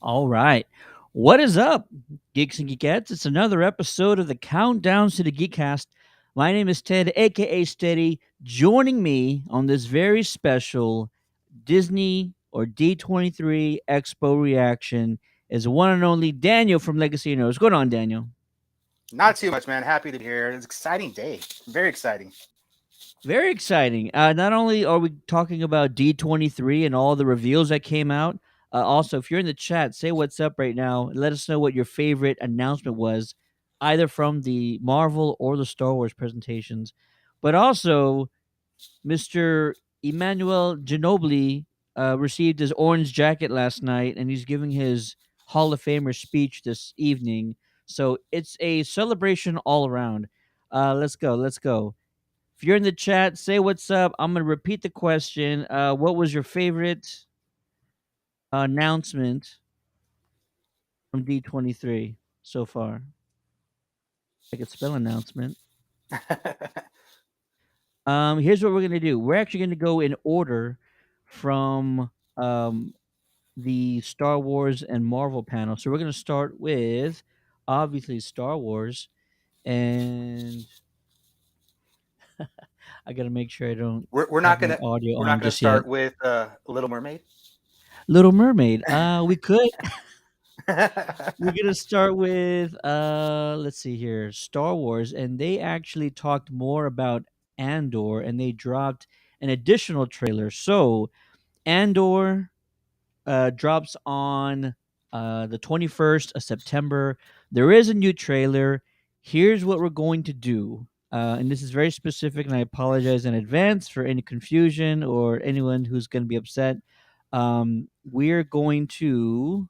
All right. What is up, Geeks and Geekettes? It's another episode of the Countdowns to the Geekcast. My name is Ted, aka Steady. Joining me on this very special Disney or D23 Expo reaction is the one and only Daniel from Legacy Heroes. What's going on, Daniel? Not too much, man. Happy to be here. It's an exciting day. Very exciting. Very exciting. Not only are we talking about D23 and all the reveals that came out, also, if you're in the chat, say what's up right now. Let us know what your favorite announcement was, either from the Marvel or the Star Wars presentations. But also, Mr. Emmanuel Ginobili received his orange jacket last night, and he's giving his Hall of Famer speech this evening. So it's a celebration all around. Let's go. Let's go. If you're in the chat, say what's up. I'm going to repeat the question. What was your favorite announcement from D23 so far? I could spell announcement. Here's what we're going to do. We're actually going to go in order from the Star Wars and Marvel panel. So we're going to start with, obviously, Star Wars. And I got to make sure I don't we're have not my gonna audio we're on not gonna just yet. start with Little Mermaid. Little Mermaid. We could. We're gonna start with let's see here, Star Wars, and they actually talked more about Andor, and they dropped an additional trailer. So Andor drops on the 21st of September. There is a new trailer. Here's what we're going to do. And this is very specific, and I apologize in advance for any confusion or anyone who's going to be upset. We're going to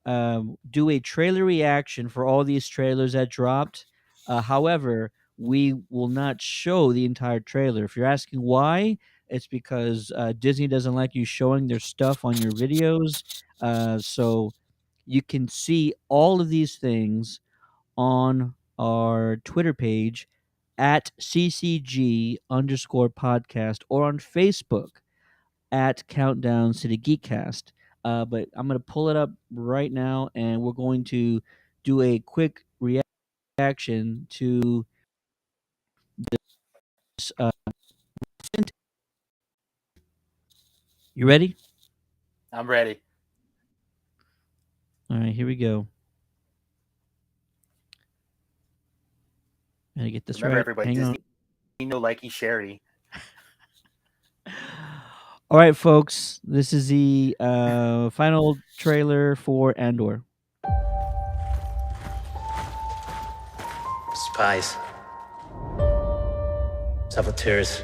do a trailer reaction for all these trailers that dropped. However, we will not show the entire trailer. If you're asking why, it's because Disney doesn't like you showing their stuff on your videos. So you can see all of these things on our Twitter page at CCG underscore podcast or on Facebook at Countdown to the Geekcast. But I'm going to pull it up right now, and we're going to do a quick reaction to this. You ready? I'm ready. All right, here we go. Gotta get this Remember, right. everybody, Hang Disney on. no likey Sherry. All right, folks. This is the final trailer for Andor. Spies, saboteurs,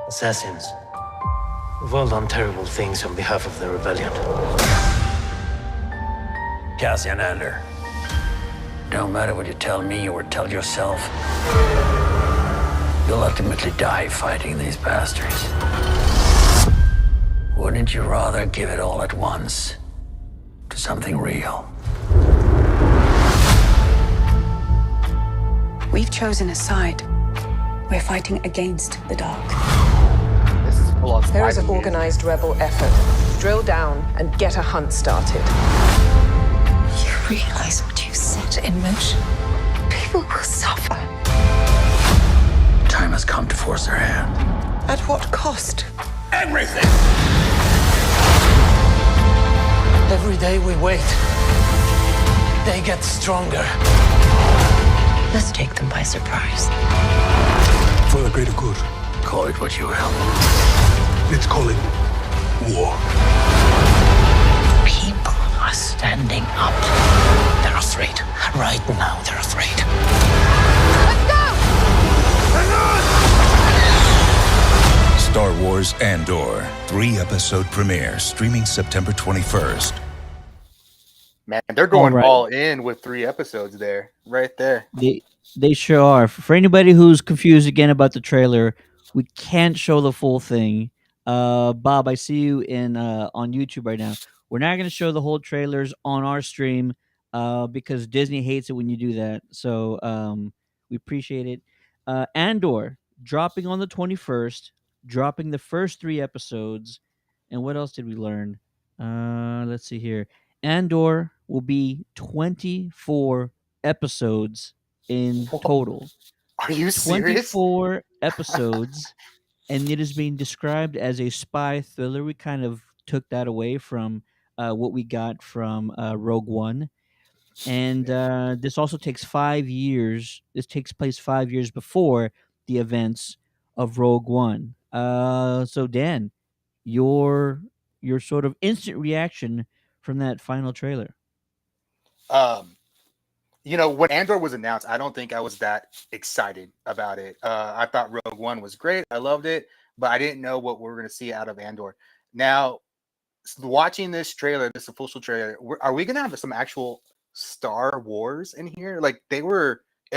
assassins. We've all done terrible things on behalf of the rebellion. Cassian Andor. Don't matter what you tell me or tell yourself. You'll ultimately die fighting these bastards. Wouldn't you rather give it all at once to something real? We've chosen a side. We're fighting against the dark. This is full on There is an spy movie. organized rebel effort. Drill down and get a hunt started. You realize what you've set in motion? People will suffer. Time has come to force their hand. At what cost? Everything! Every day we wait, they get stronger. Let's take them by surprise. For the greater good. Call it what you will. Let's call it war. People are standing up. They're afraid. Right now, they're afraid. Star Wars Andor, 3-episode premiere, streaming September 21st. Man, they're going All right. all in with 3 episodes there, right there. They sure are. For anybody who's confused again about the trailer, we can't show the full thing. Bob, I see you in on YouTube right now. We're not going to show the whole trailers on our stream because Disney hates it when you do that. So we appreciate it. Andor dropping on the 21st, dropping the first 3 episodes. And what else did we learn? Let's see here. Andor will be 24 episodes in Whoa, total. are you serious? 24 episodes, and it is being described as a spy thriller. We kind of took that away from what we got from Rogue One. And Yeah. this also takes 5 years. This takes place 5 years before the events of Rogue One. So Dan, your your sort of instant reaction from that final trailer. Um, when Andor was announced, I don't think I was that excited about it. I thought Rogue One was great. I loved it, but I didn't know what we were going to see out of Andor. Now, watching this trailer, this official trailer, are we going to have some actual Star Wars in here? Like it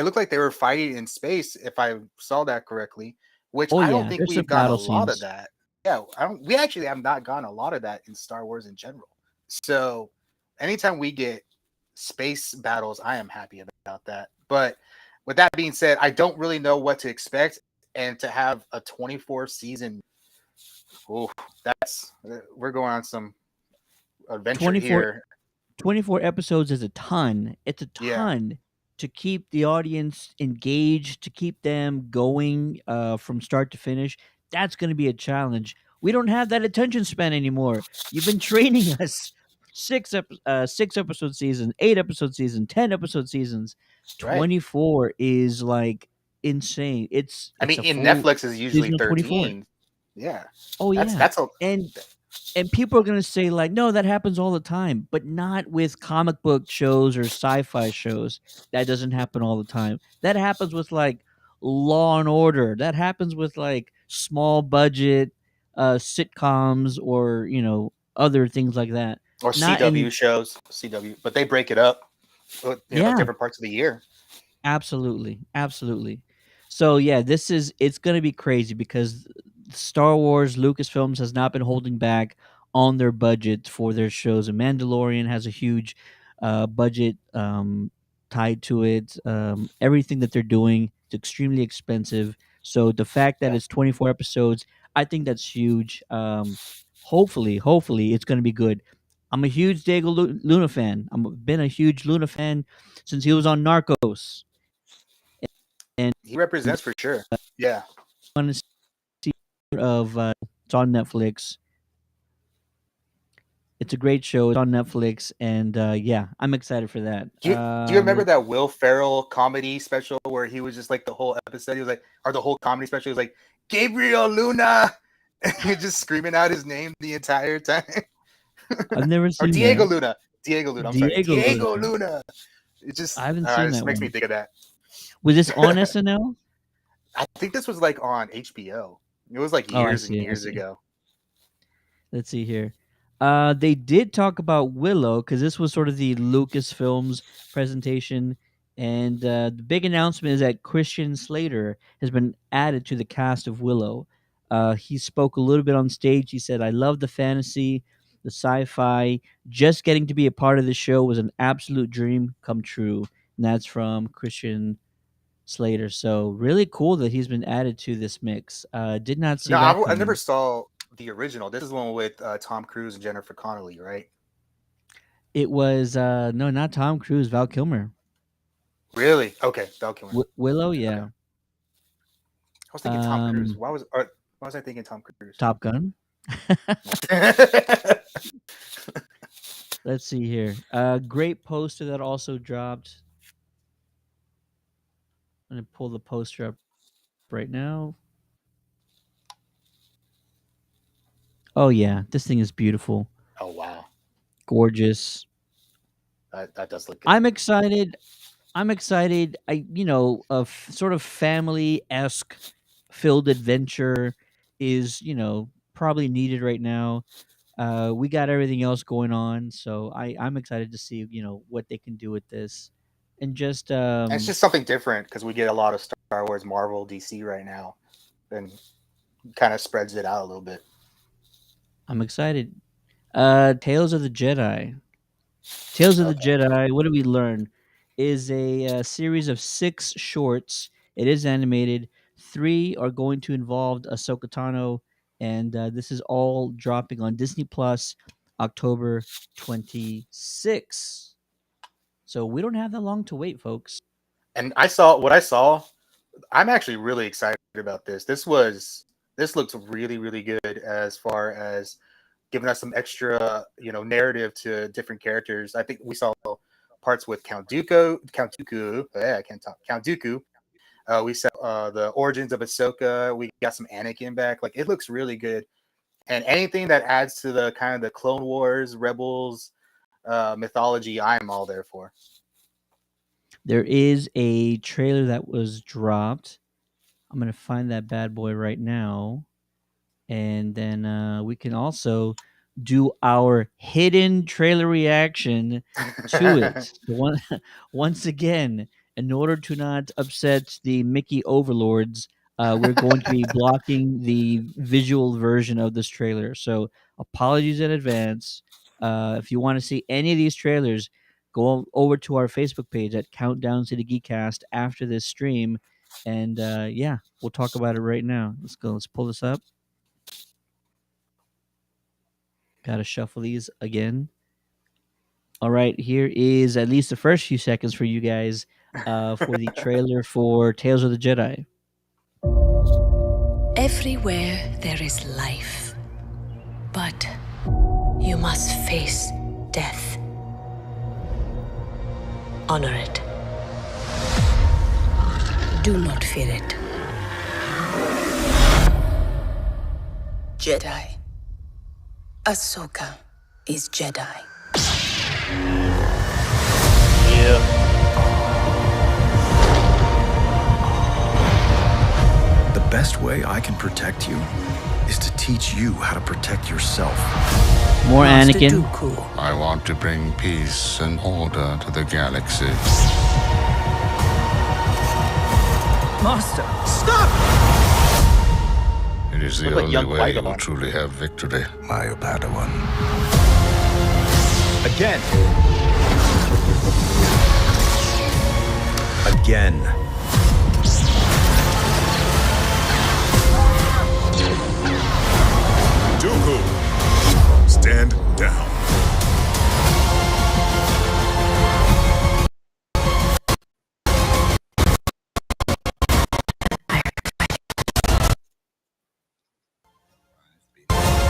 looked like they were fighting in space, if I saw that correctly, which Oh I don't yeah, think there's some we've gotten a battle lot of scenes. that. Yeah, we actually have not gotten a lot of that in Star Wars in general. So anytime we get space battles, I am happy about that. But with that being said, I don't really know what to expect, and to have a 24 season, oh, that's we're going on some adventure 24 here. 24 episodes is a ton. It's a Yeah, ton to keep the audience engaged, to keep them going from start to finish. That's going to be a challenge. We don't have that attention span anymore. You've been training us 6 episode season, 8 episode season, 10 episode seasons. right. 24 is like insane. It's I it's mean, a in full Netflix is usually season of 24. 13. Yeah, Oh that's yeah. that's a And people are going to say like no, that happens all the time, but not with comic book shows or sci-fi shows. That doesn't happen all the time. That happens with like Law and Order. That happens with like small budget sitcoms, or other things like that. or Not CW in shows, CW, but they break it up, Yeah, different parts of the year. absolutely, absolutely. So yeah, it's going to be crazy because Star Wars Lucasfilms has not been holding back on their budget for their shows. And Mandalorian has a huge budget tied to it. Everything that they're doing is extremely expensive. So the fact that Yeah, it's 24 episodes, I think that's huge. Hopefully, it's going to be good. I'm a huge Diego Luna fan. I've been a huge Luna fan since he was on Narcos, and he represents for sure. Yeah. want to see of it's on Netflix. It's a great show. It's on Netflix, and yeah, I'm excited for that. Do you remember that Will Ferrell comedy special where he was just like the whole episode? He was like, or the whole comedy special, he was like, Gabriel Luna, and he was just screaming out his name the entire time. I've never Or seen Diego that. Luna. Diego Luna. I'm sorry. Diego Diego Luna. Luna. It just, I haven't seen just that makes me one. think of that. Was this on SNL? I think this was like on HBO. It was like Oh, I years and see. I years see. ago. Let's see here. They did talk about Willow because this was sort of the Lucasfilms presentation, and the big announcement is that Christian Slater has been added to the cast of Willow. He spoke a little bit on stage. He said, "I love the fantasy, the sci-fi. Just getting to be a part of the show was an absolute dream come true." And that's from Christian Slater. So really cool that he's been added to this mix. Did not see No, that I never coming. saw the original. This is the one with Tom Cruise and Jennifer Connelly, right? It was no, not Tom Cruise, Val Kilmer. Really? Okay, Val Kilmer. Willow, Okay. yeah. I was thinking Tom Cruise. Why was I thinking Tom Cruise? Top Gun. Let's see here. Great poster that also dropped. I'm gonna pull the poster up right now. Oh yeah, this thing is beautiful, Oh wow, gorgeous. that does look good. I'm excited. A sort of family esque filled adventure is probably needed right now. We got everything else going on, so I'm excited to see what they can do with this, and just And it's just something different because we get a lot of Star Wars, Marvel, DC right now, and kind of spreads it out a little bit. I'm excited. Tales of the Jedi. Tales of the Okay. Jedi. What did we learn? Is a series of 6 shorts. It is animated. 3 are going to involve Ahsoka Tano, and this is all dropping on Disney Plus October 26th. So we don't have that long to wait, folks. And I saw what I saw. I'm actually really excited about this. This looks really, really good as far as giving us some extra, narrative to different characters. I think we saw parts with Count Dooku. Yeah, I can't talk. Count Dooku. We saw the origins of Ahsoka. We got some Anakin back. Like, it looks really good. And anything that adds to the kind of the Clone Wars, Rebels mythology, I'm all there for. There is a trailer that was dropped. I'm going to find that bad boy right now. And then we can also do our hidden trailer reaction to it. So once again, in order to not upset the Mickey overlords, we're going to be blocking the visual version of this trailer. So apologies in advance. If you want to see any of these trailers, go over to our Facebook page at Countdown to the Geekcast after this stream. And yeah, we'll talk about it right now. Let's go. Let's pull this up. Gotta shuffle these again. All right, here is at least the first few seconds for you guys for the trailer for Tales of the Jedi. Everywhere there is life, but you must face death. Honor it. Do not fear it. Jedi. Ahsoka is Jedi. The best way I can protect you is to teach you how to protect yourself. More Master Anakin. Dooku. I want to bring peace and order to the galaxy. Master, stop! It is the Look like only young way you will Qui-Gon. truly have victory. My Padawan. Again. Again. Dooku, stand down.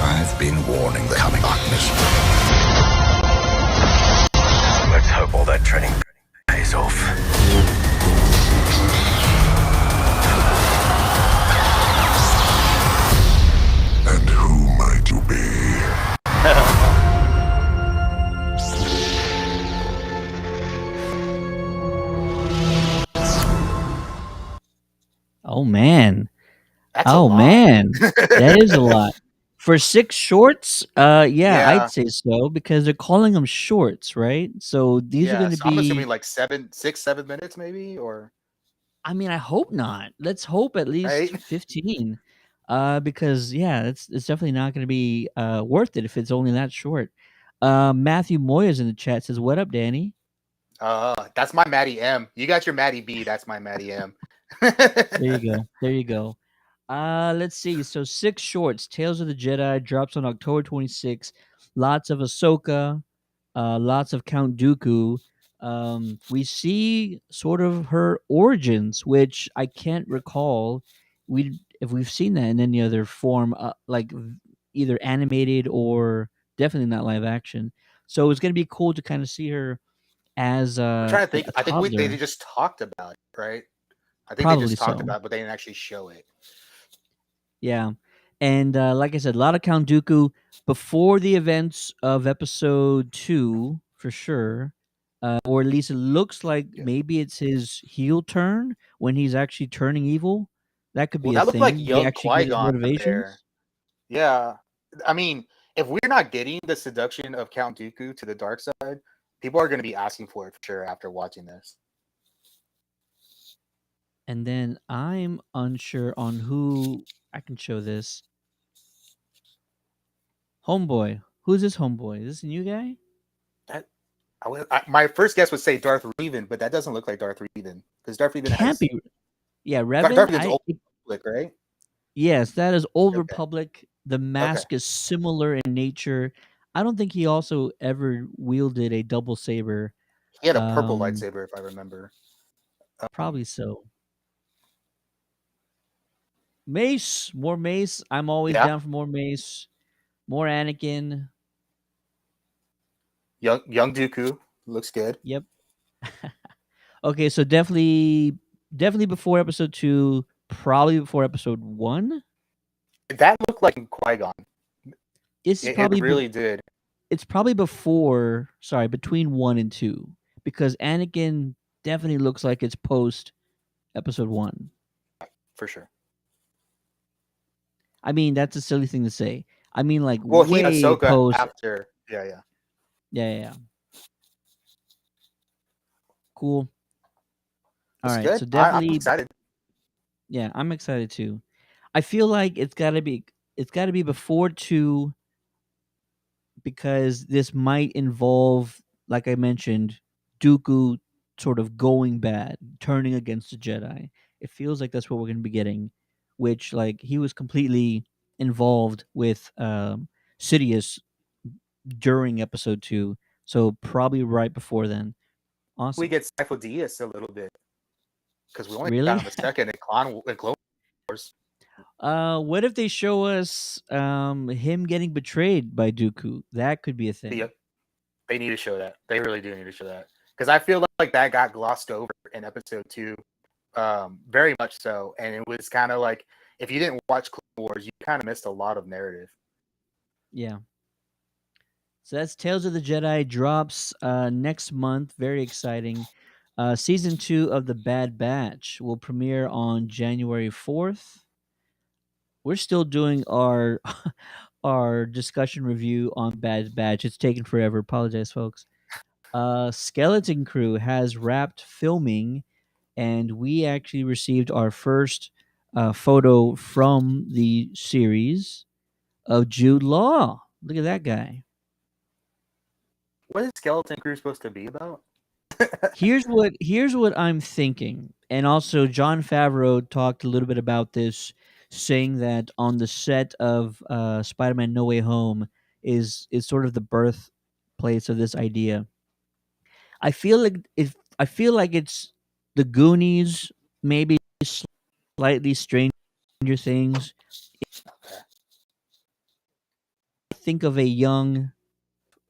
I've been warning the coming darkness. Let's hope all that training pays off. And who might you be? Oh man. That's a Oh lot. man. That is a lot. For 6 shorts, yeah, I'd Yeah. say so because they're calling them shorts, right? So these are Yeah, going to so I'm assuming be. like 7 minutes maybe, or I mean, I hope not. Let's hope at least right? 15. Because yeah, it's definitely not going to be worth it if it's only that short. Matthew Moyes in the chat says, "What up, Danny?" That's my Maddie M. You got your Maddie B. That's my Maddie M. There you go. There you go. Let's see. So 6 shorts. Tales of the Jedi drops on October 26th. Lots of Ahsoka, lots of Count Dooku. We see sort of her origins, which I can't recall if we've seen that in any other form, either animated or definitely not live action. So it's gonna be cool to kind of see her as I'm trying to think. a I think they toddler. just talked about it, right? I think they Probably just talked so. about it, but they didn't actually show it. Yeah. And like I said, a lot of Count Dooku before the events of episode 2, for sure. Or at least it looks like Yeah. maybe it's his heel turn when he's actually turning evil. That could Well, be a that looked like thing. We young actually get his Qui-Gon there. motivations. Yeah. I mean, if we're not getting the seduction of Count Dooku to the dark side, people are going to be asking for it for sure after watching this. And then I'm unsure on who I can show this. Homeboy. Who's this homeboy? Is this a new guy? My first guess would say Darth Revan, but that doesn't look like Darth Revan because Darth Revan Can't has be. Yeah, Darth Revan. Revan's old Republic, right? Yes, that is Old Okay. Republic. The Okay. mask is similar in nature. I don't think he also ever wielded a double saber. He had a purple Um, lightsaber, if I remember. Probably so. Mace, more Mace. I'm always Yeah, down for more Mace. More Anakin. young Dooku looks good. Yep. Okay, so definitely before episode 2, probably before episode 1. That looked like Qui-Gon. This is It probably really did, it's probably before, sorry, between 1 and 2, because Anakin definitely looks like it's post episode 1. for sure. I mean, that's a silly thing to say. I mean, like Well, he and way Ahsoka post. after. Yeah, yeah. Yeah. Cool. All It's right, good. so I'm definitely, excited. yeah, I'm excited too. I feel like it's got to be before 2, because this might involve, like I mentioned, Dooku sort of going bad, turning against the Jedi. It feels like that's what we're going to be getting, which, like, he was completely involved with Sidious during episode 2, so probably right before then. We Awesome. get Sifo Dyas a little bit because we only got Really? him a second in Clone Wars. What if they show us him getting betrayed by Dooku? That could be a thing. Yep, they need to show that. They really do need to show that because I feel like that got glossed over in episode 2, very much so. And it was kind of like if you didn't watch Clone Wars, you kind of missed a lot of narrative. Yeah. So that's Tales of the Jedi drops next month. Very exciting. Season 2 of The Bad Batch will premiere on January 4th. We're still doing our our discussion review on Bad Batch. It's taken forever. Apologize, folks. Skeleton Crew has wrapped filming, and we actually received our first photo from the series of Jude Law. Look at that guy. What is Skeleton Crew supposed to be about? Here's what I'm thinking. And also John Favreau talked a little bit about this, saying that on the set of Spider-Man No Way Home is sort of the birthplace of this idea. I feel like it's the Goonies, maybe slightly Stranger Things. Think of a young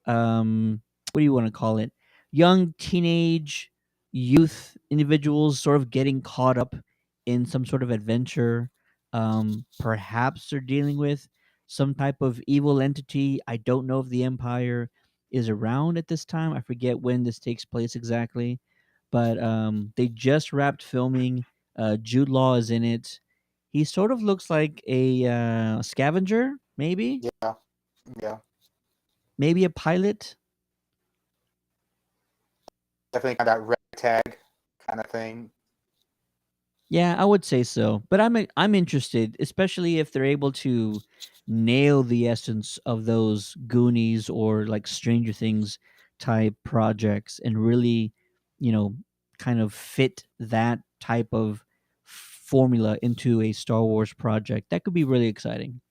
what do you want to call it? Young teenage youth individuals sort of getting caught up in some sort of adventure. Perhaps they're dealing with some type of evil entity. I don't know if the Empire is around at this time. I forget when this takes place exactly, but they just wrapped filming. Jude Law is in it. He sort of looks like a scavenger, maybe, Yeah, yeah. maybe a pilot. Definitely got that red tag kind of thing. Yeah, I would say so. But I'm interested, especially if they're able to nail the essence of those Goonies or like Stranger Things type projects and really, you know, kind of fit that type of formula into a Star Wars project. That could be really exciting.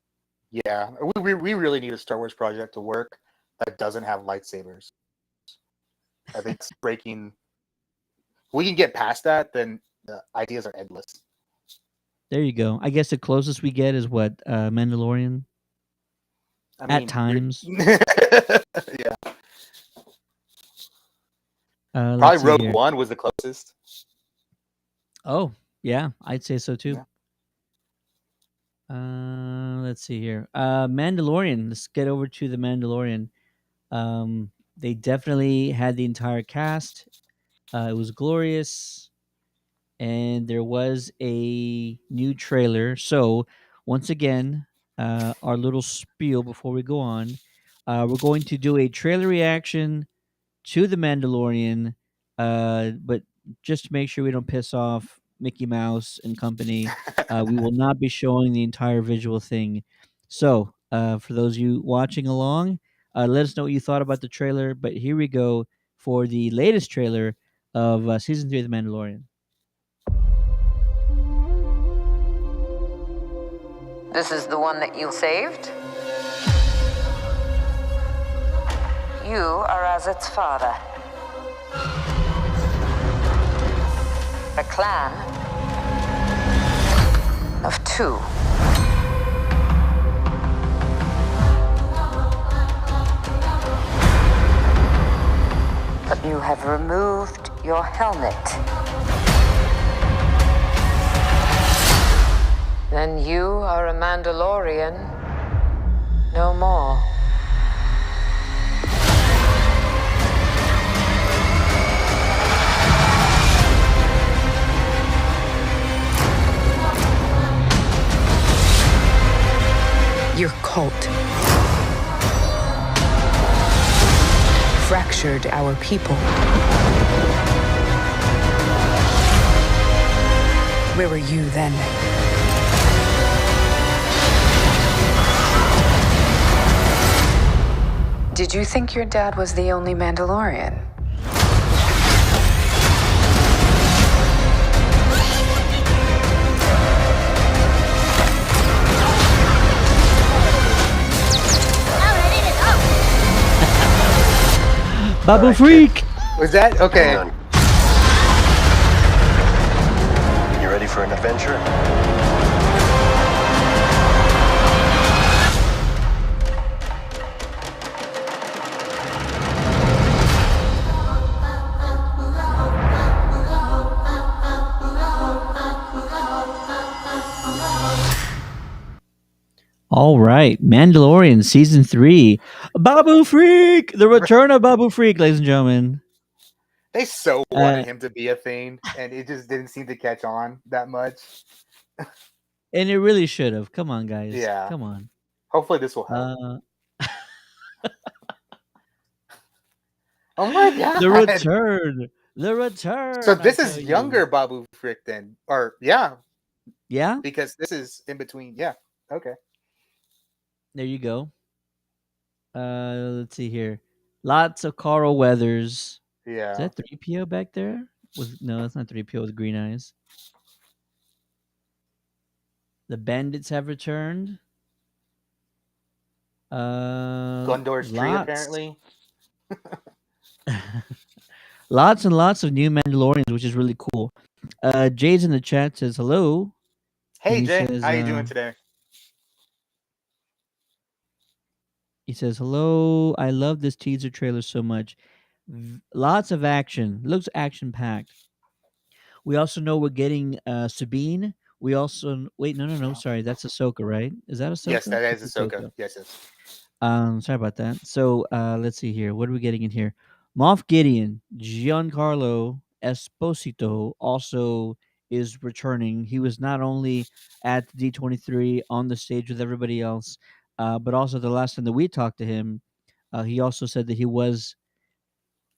Yeah, we really need a Star Wars project to work that doesn't have lightsabers. I think it's breaking. We can get past that, then the ideas are endless. There you go. I guess the closest we get is what Mandalorian I at mean, times. yeah, Let's probably see Rogue here. One was the closest. Oh, yeah, I'd say so too. Yeah. Let's see here. Mandalorian. Let's get over to the Mandalorian. They definitely had the entire cast. It was glorious, and there was a new trailer. So, once again, our little spiel before we go on. We're going to do a trailer reaction to the Mandalorian, but just to make sure we don't piss off Mickey Mouse and company, we will not be showing the entire visual thing. So, for those of you watching along, let us know what you thought about the trailer. But here we go for the latest trailer of season 3 of The Mandalorian. This is the one that you saved? you are as its father. A clan of two. But you have removed your helmet. Then you are a Mandalorian no more. Your cult fractured our people. Where were you then? Did you think your dad was the only Mandalorian? Babu Freak! Was that okay? Hang on. You ready for an adventure? All right, Mandalorian season 3, Babu Freak, the return of Babu Freak, ladies and gentlemen. They so wanted him to be a thing, and it just didn't seem to catch on that much. And it really should have. Come on, guys. Yeah. Come on. Hopefully this will help. Oh my god! The return. The return. So this I is tell you. younger Babu Frick then, or yeah, Yeah. because this is in between. Yeah. Okay. There you go. Let's see here. Lots of Carl Weathers. Yeah. Is that 3PO back there? No, that's not 3PO with green eyes. The bandits have returned. Gondor's tree apparently. Lots and lots of new Mandalorians, which is really cool. Jay's in the chat says hello. Hey he Jay, says, how you doing today? He says hello. I love this teaser trailer so much. Lots of action. Looks action packed. We also know we're getting Sabine. We also no. Sorry, that's Ahsoka, right? Is that Ahsoka? Yes, that is That's Ahsoka. Yes. Sorry about that. So let's see here. What are we getting in here? Moff Gideon, Giancarlo Esposito also is returning. He was not only at D23 on the stage with everybody else, but also the last time that we talked to him, he also said that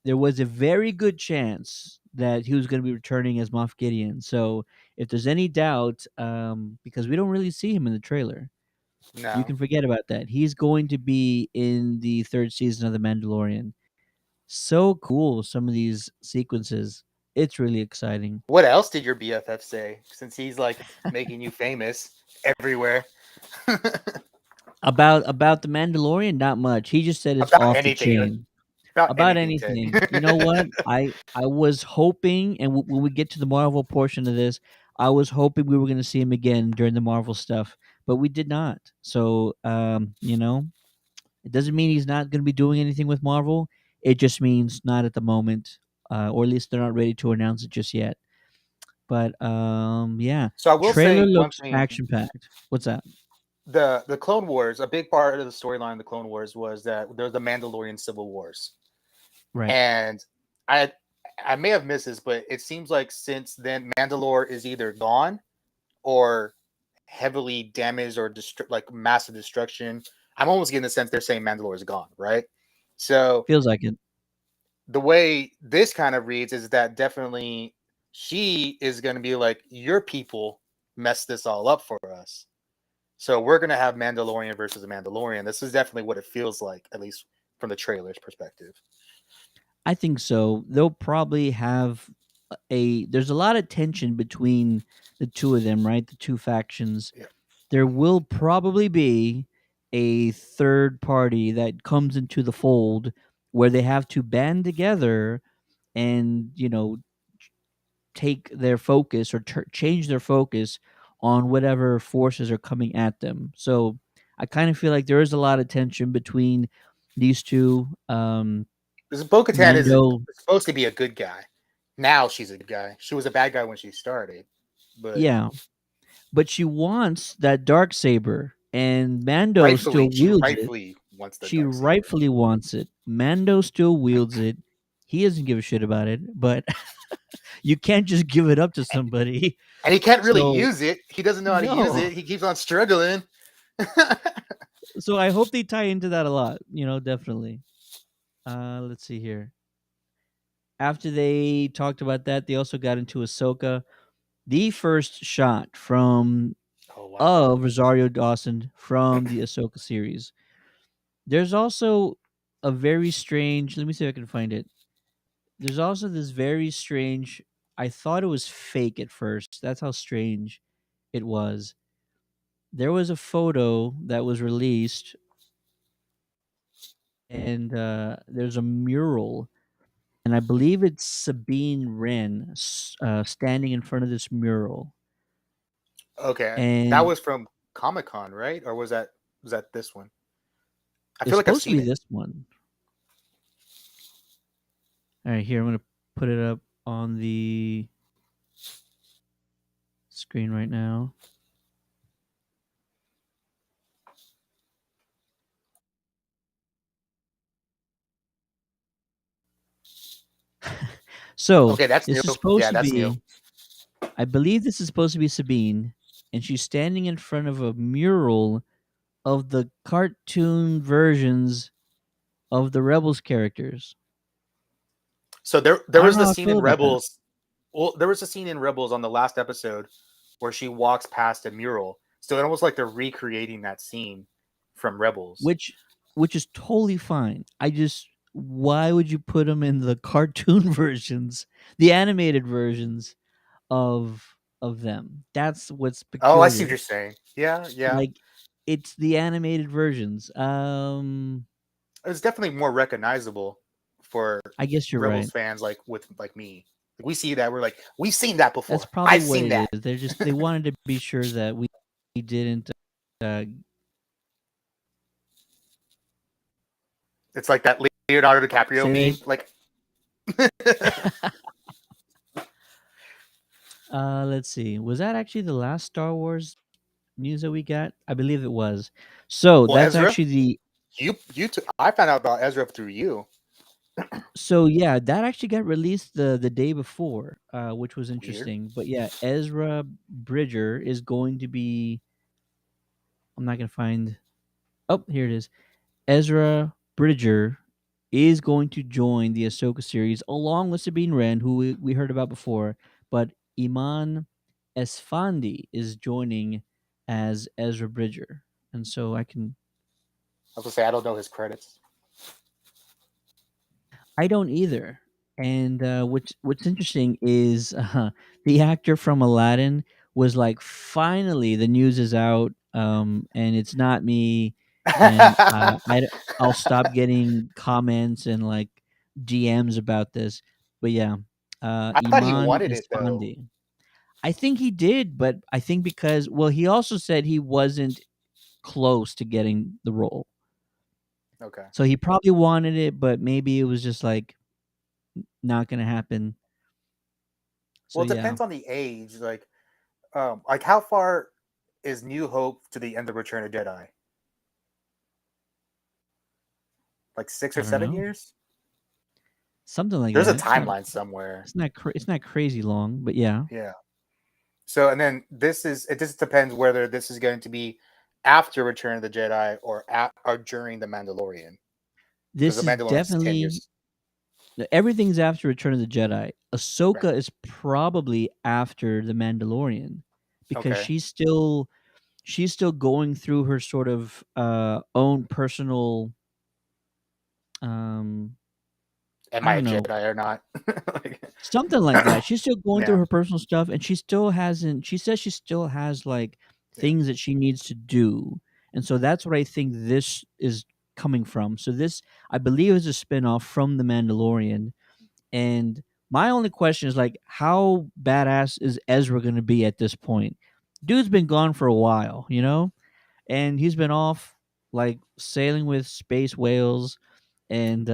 there was a very good chance that he was going to be returning as Moff Gideon. So if there's any doubt, because we don't really see him in the trailer, No. you can forget about that. He's going to be in the 3rd season of The Mandalorian. So cool, some of these sequences. It's really exciting. What else did your BFF say? Since he's like making you famous everywhere. About The Mandalorian, not much. He just said it's About off anything. the chain. About anything. You know what? I was hoping, and when we get to the Marvel portion of this, I was hoping we were going to see him again during the Marvel stuff, but we did not. So, it doesn't mean he's not going to be doing anything with Marvel. It just means not at the moment, or at least they're not ready to announce it just yet. But yeah. So I will Trailer say one looks thing. action packed. What's that? The Clone Wars, a big part of the storyline of the Clone Wars was that there was the Mandalorian Civil Wars. Right. And I may have missed this, but it seems like since then Mandalore is either gone or heavily damaged or like massive destruction. I'm almost getting the sense they're saying Mandalore is gone, right? So feels like it. The way this kind of reads is that definitely she is going to be like, your people messed this all up for us. So we're going to have Mandalorian versus a Mandalorian. This is definitely what it feels like, at least from the trailer's perspective. I think so. They'll probably have there's a lot of tension between the two of them, right? The two factions. Yeah. There will probably be a third party that comes into the fold where they have to band together and take their focus or change their focus on whatever forces are coming at them. So I kind of feel like there is a lot of tension between these two. Because Bo-Katan is Mando, supposed to be a good guy. Now she's a good guy. She was a bad guy when she started, but yeah, but she wants that dark saber, and Mando still she wields it. rightfully wants the She dark saber. rightfully wants it. Mando still wields it. He doesn't give a shit about it, but you can't just give it up to somebody. And he can't really So use it. He doesn't know how to use no. it. He keeps on struggling. So I hope they tie into that a lot. Definitely. Let's see here. After they talked about that, they also got into Ahsoka. The first shot Oh wow. of Rosario Dawson from the Ahsoka series. There's also a very strange. Let me see if I can find it. There's also this very strange. I thought it was fake at first. That's how strange it was. There was a photo that was released, and there's a mural, and I believe it's Sabine Wren standing in front of this mural. Okay. That And was from Comic-Con, right? Or was that this one? I it's feel like I've supposed to seen be it. this one. All right, here I'm gonna put it up on the screen right now. So Okay, that's this new. is supposed Yeah, to that's be. new. I believe this is supposed to be Sabine, and she's standing in front of a mural of the cartoon versions of the Rebels characters. So there I don't was know the how I scene feel in about that. Rebels. Well, there was a scene in Rebels on the last episode where she walks past a mural. So it's almost like they're recreating that scene from Rebels. Which is totally fine. Why would you put them in the cartoon versions, the animated versions of them? That's what's Oh, I see what peculiar. you're saying. Yeah, yeah. Like, it's the animated versions. It's definitely more recognizable for I guess you're Rebels right. fans like me. We see that, we're like, we've seen that before. That's probably I've what seen it that. is. They wanted to be sure that we didn't. It's like that Leonardo DiCaprio Say meme. they- Like, Let's see. Was that actually the last Star Wars news that we got? I believe it was. So well, that's Ezra, actually the. I found out about Ezra through you. So yeah, that actually got released the day before, which was Weird. interesting. But yeah, Ezra Bridger is going to be. I'm not gonna find. Oh, here it is. Ezra Bridger is going to join the Ahsoka series along with Sabine Wren, who we heard about before. But Iman Esfandi is joining as Ezra Bridger, and so I can. I was gonna say I don't know his credits. I don't either. And what's interesting is the actor from Aladdin was like, finally, the news is out, and it's not me, and I'll stop getting comments and like DMs about this. But yeah, I thought he Iman wanted it though. Esfandi. I think he did, but I think because he also said he wasn't close to getting the role, Okay. so he probably wanted it, but maybe it was just like not gonna happen. So Well, it yeah, depends on the age. Like how far is New Hope to the end of Return of Jedi? Like 6 I or don't 7 know, years? something like There's a that. timeline somewhere. It's not crazy long, but yeah, Yeah. So, and then it just depends whether this is going to be after Return of the Jedi or during the Mandalorian, because the this is Mandalorian is 10 definitely years. everything's after Return of the Jedi. Ahsoka Right. is probably after the Mandalorian because Okay. she's still going through her sort of own personal Am I I a don't know, Jedi or not? Like, something like that. She's still going through yeah. her personal stuff, and she still hasn't. She says she still has like Yeah. things that she needs to do, and so that's what I think this is coming from. So this, I believe, is a spinoff from The Mandalorian. And my only question is like, how badass is Ezra going to be at this point? Dude's been gone for a while, you know, and he's been off like sailing with space whales and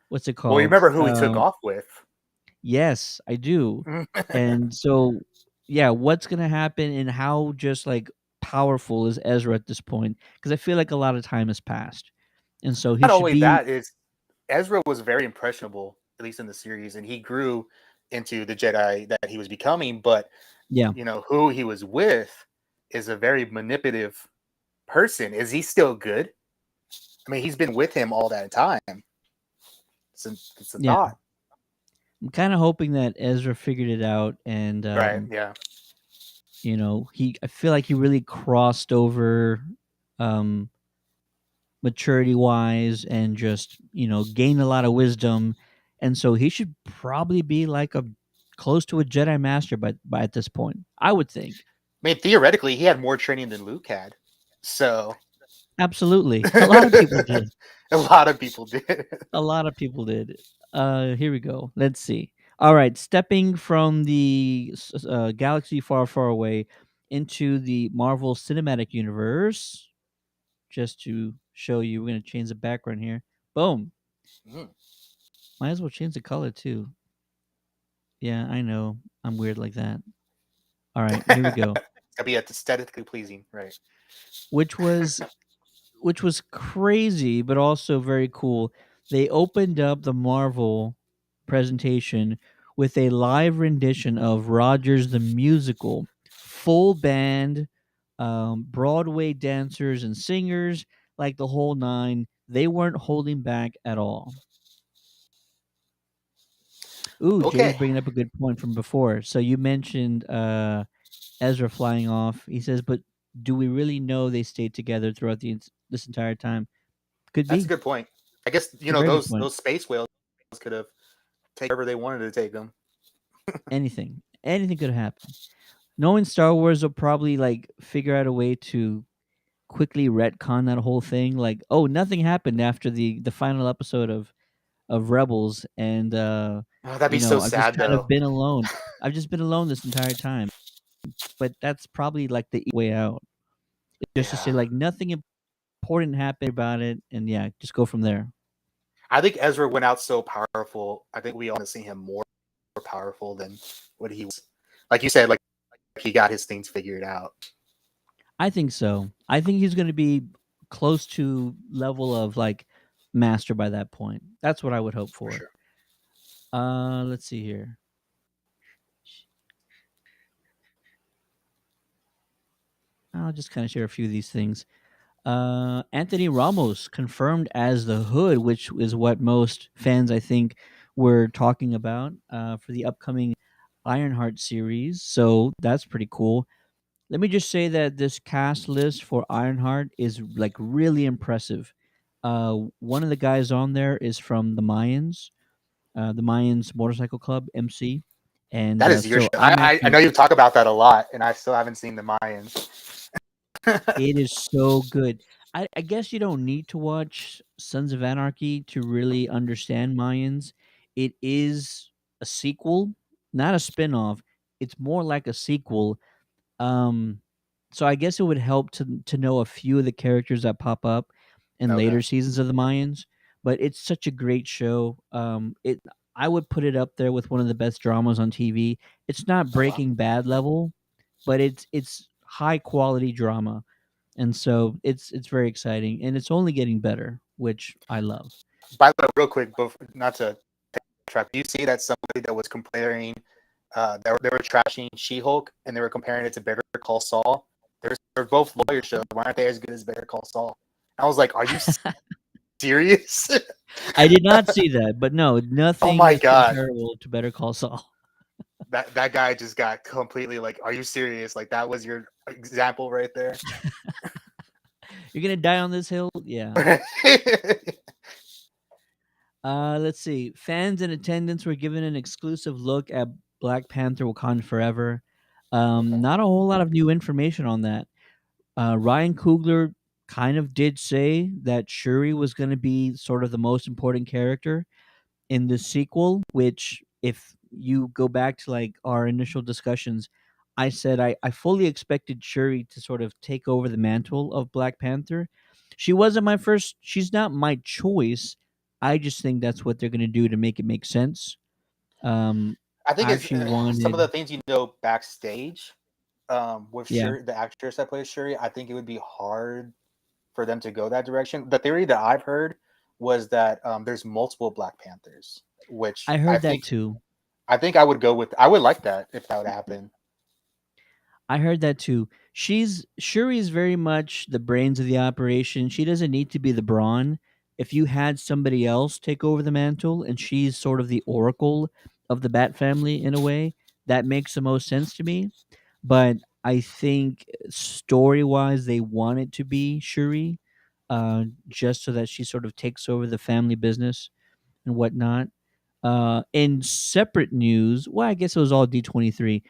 what's it Well, you called? remember who he took off with? Yes, I do. And so, yeah, what's gonna happen and how just like powerful is Ezra at this point? Because I feel like a lot of time has passed, and so he Not should only be. that is Ezra was very impressionable, at least in the series, and he grew into the Jedi that he was becoming. But Yeah, who he was with is a very manipulative person. Is he still good? I mean, he's been with him all that time. It's a yeah. thought, I'm kind of hoping that Ezra figured it out, and right? Yeah. I feel like he really crossed over, um, maturity wise, and just gained a lot of wisdom, and so he should probably be like a close to a Jedi Master by at this point, I would think. I mean, theoretically, he had more training than Luke had. So Absolutely, a lot of people did. a lot of people did. A lot of people did. Here we go. Let's see. All right, stepping from the galaxy far, far away into the Marvel Cinematic Universe, just to show you, we're gonna change the background here. Boom. Mm. Might as well change the color too. Yeah, I know. I'm weird like that. All right, here we go. It'll be aesthetically pleasing, right? Which was crazy, but also very cool. They opened up the Marvel presentation with a live rendition of Rogers the Musical, full band, Broadway dancers and singers, like the whole nine. They weren't holding back at all. Ooh, Jay's Okay. bringing up a good point from before. So you mentioned Ezra flying off. He says, but do we really know they stayed together throughout this entire time? Could That's a be. good point. I guess It's a very good those point. space whales could have taken wherever they wanted to take them. Anything could happen. Knowing Star Wars will probably like figure out a way to quickly retcon that whole thing. Like, oh, nothing happened after the final episode of Rebels, and Oh, that'd be so I've just sad, kind of though. been alone. I've just been alone this entire time. But that's probably like the way out. Just to say Yeah. like nothing important happened about it, and yeah, just go from there. I think Ezra went out so powerful. I think we all want to see him more powerful than what he was. Like you said, like he got his things figured out. I think so. I think he's going to be close to level of like master by that point. That's what I would hope for. Sure. Let's see here. I'll just kind of share a few of these things. Anthony Ramos confirmed as the Hood, which is what most fans, I think, were talking about for the upcoming Ironheart series. So that's pretty cool. Let me just say that this cast list for Ironheart is like really impressive. One of the guys on there is from the Mayans Motorcycle Club MC, and That is your show. so I'm I actually. know you talk about that a lot, and I still haven't seen the Mayans. It is so good. I guess you don't need to watch Sons of Anarchy to really understand Mayans. It is a sequel, not a spin-off. It's more like a sequel. Um, so I guess it would help to know a few of the characters that pop up in Okay. later seasons of the Mayans. But it's such a great show. I would put it up there with one of the best dramas on TV. It's not Breaking Bad level, but it's high quality drama, and so it's very exciting, and it's only getting better, which I love. By the way, real quick, not to trap, do you see that somebody that was comparing, they were trashing She-Hulk, and they were comparing it to Better Call Saul? They're both lawyer shows. Why aren't they as good as Better Call Saul? I was like, are you serious? I did not see that, but no, nothing my is God. comparable to Better Call Saul. That guy just got completely like, are you serious? Like that was your example right there. You're gonna die on this hill, yeah. Let's see. Fans in attendance were given an exclusive look at Black Panther: Wakanda Forever. Not a whole lot of new information on that. Ryan Coogler kind of did say that Shuri was going to be sort of the most important character in the sequel, which if you go back to like our initial discussions, I said I fully expected Shuri to sort of take over the mantle of Black Panther. She wasn't my first, she's not my choice. I just think that's what they're going to do to make it make sense. I think I it's actually some of the wanted, things backstage with yeah, Shuri, the actress that plays Shuri. I think it would be hard for them to go that direction. The theory that I've heard was that there's multiple Black Panthers, which I heard that too. I think I would go with. I would like that if that would happen. I heard that too. She's Shuri is very much the brains of the operation. She doesn't need to be the brawn. If you had somebody else take over the mantle and she's sort of the oracle of the Bat family in a way, that makes the most sense to me. But I think story wise, they want it to be Shuri, just so that she sort of takes over the family business and whatnot. In separate news, well, I guess it was all D23.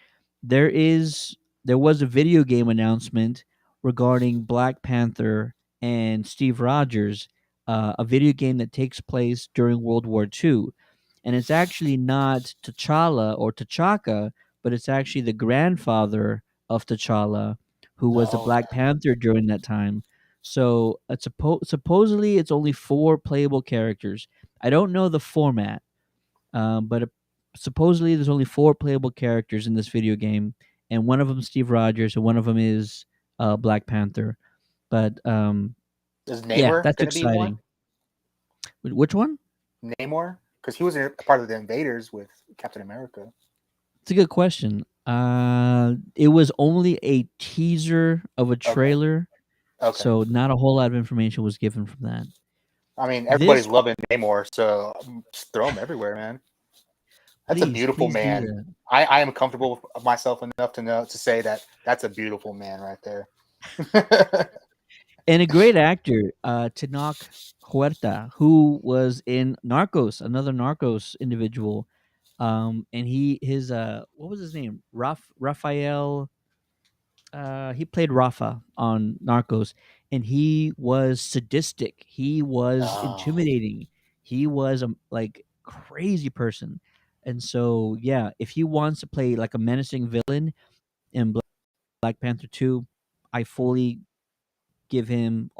There is there was a video game announcement regarding Black Panther and Steve Rogers, a video game that takes place during World War II, and it's actually not T'Challa or T'Chaka, but it's actually the grandfather of T'Challa, who was a Oh, okay. Black Panther during that time. So supposedly it's only four playable characters. I don't know the format, but supposedly there's only four playable characters in this video game, and one of them is Steve Rogers, and one of them is Black Panther. But Is yeah, Namor that's going to be one? exciting. Which one? Namor, because he was a part of the Invaders with Captain America. It's a good question. It was only a teaser of a Okay. trailer, Okay. so not a whole lot of information was given from that. I mean, This, everybody's loving Namor, so just throw him everywhere, man. That's a beautiful please do man. that. I am comfortable with myself enough to know to say that that's a beautiful man right there. And a great actor, Tenoch Huerta, who was in Narcos, another Narcos individual. And his what was his name? Raphael. He played Rafa on Narcos, and he was sadistic. He was Oh, intimidating. He was a like crazy person. And so, yeah, if he wants to play like a menacing villain in Black Panther 2, I fully give him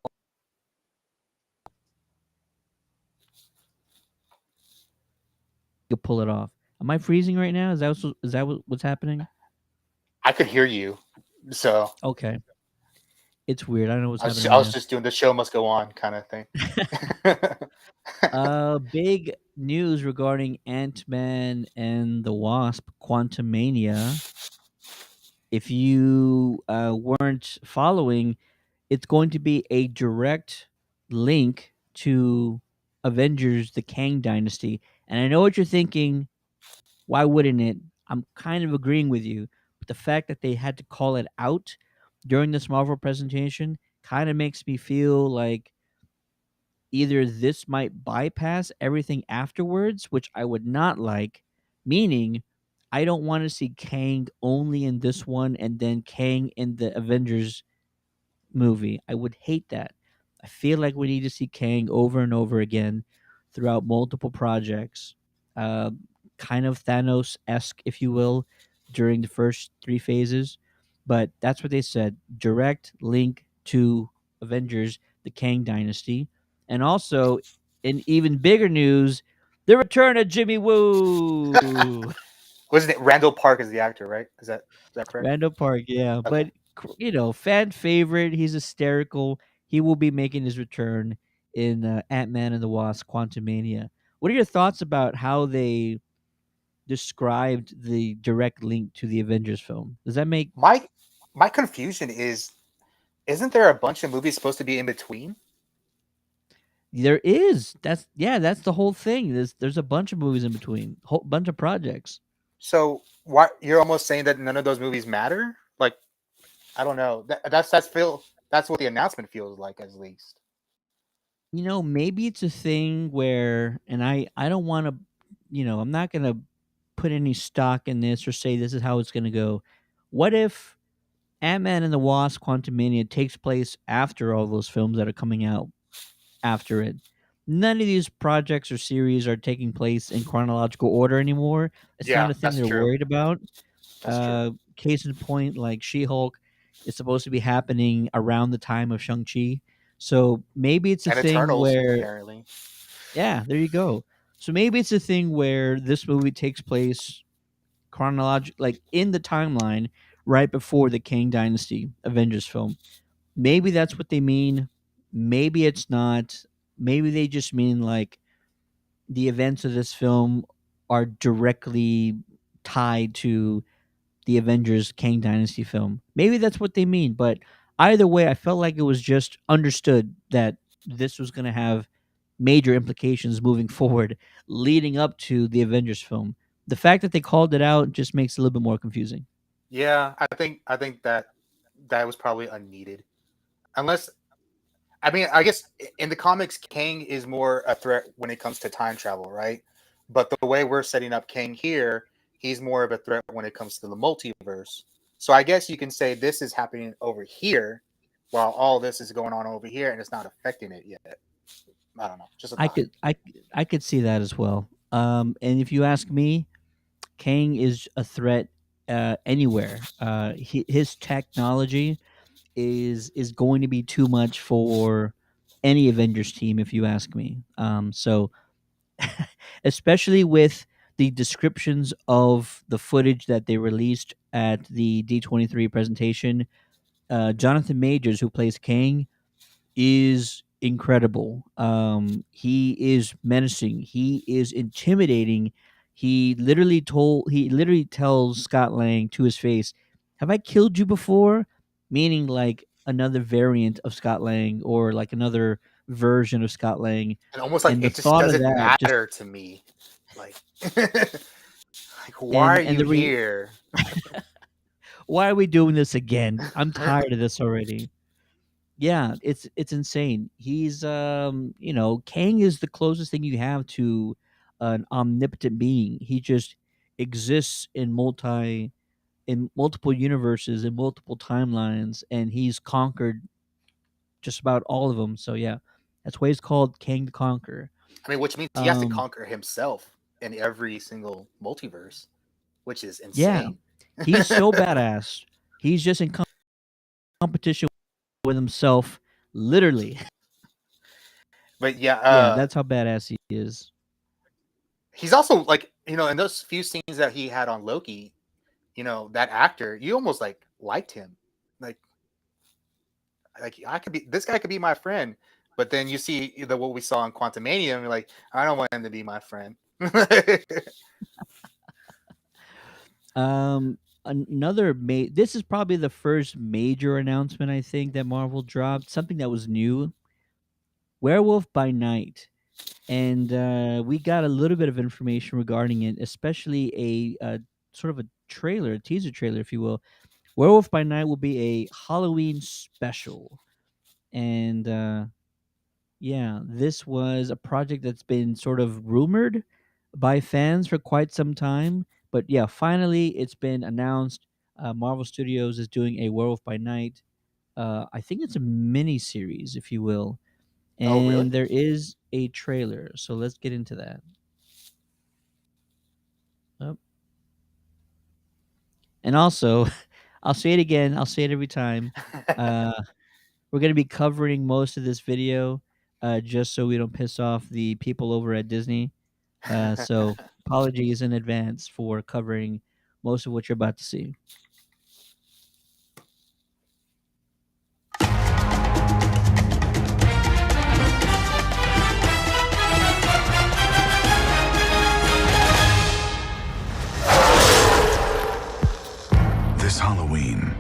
to pull it off. Am I freezing right now? Is that what's happening? I could hear you, so Okay, it's weird. I don't know what's happening I right was now. just doing the show must go on kind of thing. Big news regarding Ant-Man and the Wasp: Quantumania. If you weren't following, it's going to be a direct link to Avengers: The Kang Dynasty. And I know what you're thinking. Why wouldn't it? I'm kind of agreeing with you, but the fact that they had to call it out during this Marvel presentation kind of makes me feel like either this might bypass everything afterwards, which I would not like, meaning I don't want to see Kang only in this one and then Kang in the Avengers movie. I would hate that. I feel like we need to see Kang over and over again throughout multiple projects, uh, kind of Thanos esque, if you will, during the first three phases. But that's what they said: direct link to Avengers: The Kang Dynasty, and also in even bigger news, the return of Jimmy Woo. Wasn't it Randall Park is the actor, right? Is that correct? Randall Park, yeah, Okay. but fan favorite. He's hysterical. He will be making his return in Ant Man and the Wasp: Quantumania. What are your thoughts about how they described the direct link to the Avengers film? Does that make My confusion is, isn't there a bunch of movies supposed to be in between? there is? That's the whole thing. There's a bunch of movies in between, whole bunch of projects. So why you're almost saying that none of those movies matter? Like I don't know. That's what the announcement feels like, at least. Maybe it's a thing where, and I don't want to, I'm not gonna put any stock in this or say this is how it's gonna go. What if Ant-Man and the Wasp: Quantumania takes place after all those films that are coming out after it. None of these projects or series are taking place in chronological order anymore. It's not Yeah, a thing that's they're true. worried about. That's true. Case in point, like She-Hulk is supposed to be happening around the time of Shang-Chi. So maybe it's a And thing Eternals, where, apparently. yeah, there you go. So maybe it's a thing where this movie takes place like in the timeline right before the Kang Dynasty Avengers film. Maybe that's what they mean. Maybe it's not. Maybe they just mean like the events of this film are directly tied to the Avengers Kang Dynasty film. Maybe that's what they mean, but either way, I felt like it was just understood that this was going to have major implications moving forward, leading up to the Avengers film. The fact that they called it out just makes it a little bit more confusing. Yeah, I think that was probably unneeded. Unless, I mean, I guess in the comics, Kang is more a threat when it comes to time travel, right? But the way we're setting up Kang here, he's more of a threat when it comes to the multiverse. So I guess you can say this is happening over here, while all this is going on over here, and it's not affecting it yet. I don't know, just a I thought. could I could see that as well. And if you ask me, Kang is a threat anywhere. His technology is going to be too much for any Avengers team, if you ask me. So especially with the descriptions of the footage that they released at the D23 presentation, Jonathan Majors, who plays Kang, is incredible. He is menacing. He is intimidating. He literally tells Scott Lang to his face, "Have I killed you before?" Meaning like another variant of Scott Lang or like another version of Scott Lang. And almost like And the it just thought of doesn't that just matter to me. Like, like why are and you here? why are we doing this again? I'm tired of this already. Yeah, it's insane. He's Kang is the closest thing you have to an omnipotent being. He just exists in multiple universes, in multiple timelines, and he's conquered just about all of them. So yeah, that's why he's called Kang the Conqueror. I mean, which means he has to Um, conquer himself in every single multiverse, which is yeah, insane. he's so badass. He's just in competition with himself, literally. But yeah, Yeah, that's how badass he is. he's also like, in those few scenes that he had on Loki, that actor, you almost like liked him. Like this guy could be my friend. But then you see what we saw in Quantumania, and you're like, I don't want him to be my friend. This is probably the first major announcement I think that Marvel dropped, something that was new. Werewolf by Night. And we got a little bit of information regarding it, especially a sort of a trailer, a teaser trailer, if you will. Werewolf by Night will be a Halloween special. And yeah, this was a project that's been sort of rumored by fans for quite some time. But yeah, finally it's been announced. Marvel Studios is doing a Werewolf by Night. I think it's a mini series, if you will. Oh, And really? there is a trailer. So let's get into that. Oh. And also, I'll say it again. I'll say it every time. We're going to be covering most of this video just so we don't piss off the people over at Disney. So apologies in advance for covering most of what you're about to see. This Halloween,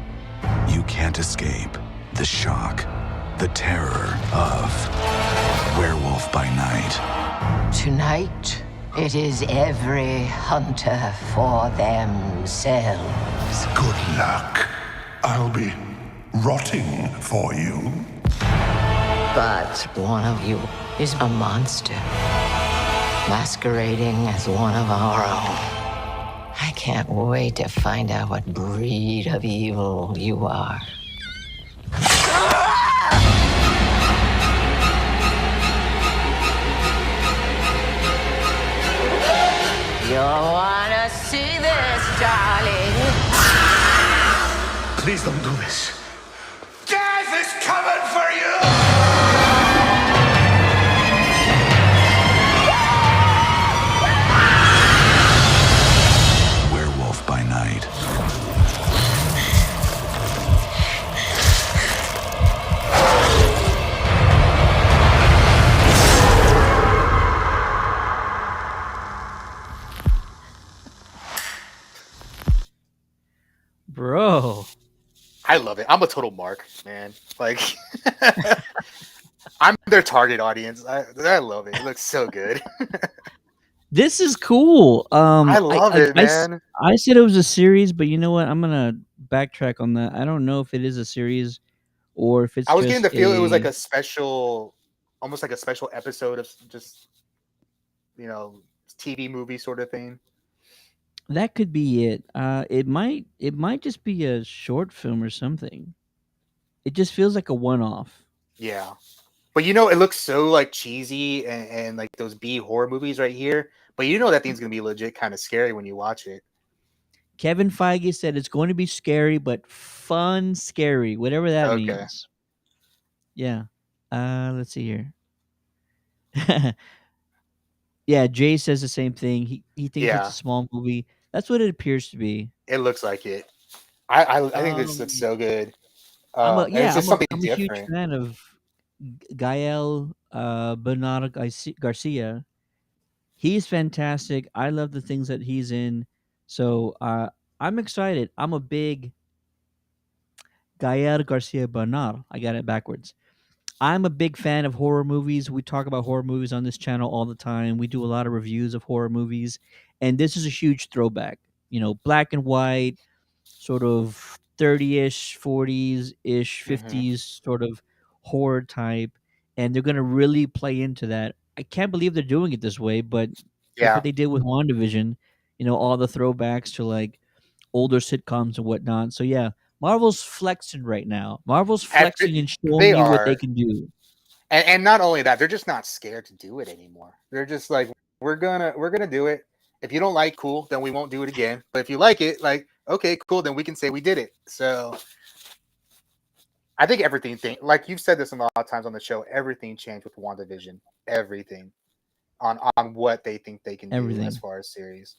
you can't escape the shock, the terror of Werewolf by Night. Tonight, it is every hunter for themselves. Good luck. I'll be rotting for you. But one of you is a monster, masquerading as one of our own. I can't wait to find out what breed of evil you are. You'll wanna see this, darling. Please don't do this. Death is coming for you! Werewolf by night. Bro. I love it. I'm a total mark, man. Like, I'm their target audience. I love it. It looks so good. This is cool. I love it, man. I said it was a series, but you know what? I'm gonna backtrack on that. I don't know if it is a series or if it's I was getting just the feel it was like a. a special, almost like a special episode of just, you know, TV movie sort of thing. That could be it. It might just be a short film or something. It just feels like a one-off. Yeah. But you know, it looks so like cheesy and like those B horror movies right here. But you know that thing's gonna be legit kind of scary when you watch it. Kevin Feige said it's going to be scary, but fun scary, whatever that Okay. means. Yeah. Let's see here. Yeah, Jay says the same thing. He thinks it's Yeah, a small movie. That's what it appears to be. it looks like it. I think this looks Um, so good. And it's yeah, just something I'm a huge different. fan of Gael Bernardo Garcia. He's fantastic. I love the things that he's in. So I'm excited. I'm a big Gael Garcia Bernal. I got it backwards. I'm a big fan of horror movies. We talk about horror movies on this channel all the time. We do a lot of reviews of horror movies, and this is a huge throwback. You know, black and white, sort of 30-ish, 40s-ish, Hmm. 50s sort of horror type, and they're going to really play into that. I can't believe they're doing it this way, but look what Yeah, they did with WandaVision. You know, all the throwbacks to like older sitcoms and whatnot. So yeah, Marvel's flexing right now. Marvel's flexing and showing they you what they are, can do. and not only that, they're just not scared to do it anymore. They're just like, we're gonna do it. If you don't like, cool, then we won't do it again. But if you like it, like, okay, cool, then we can say we did it. So I think everything, like you've said this a lot of times on the show, everything changed with WandaVision. Everything on what they think they can do as Everything. far as series.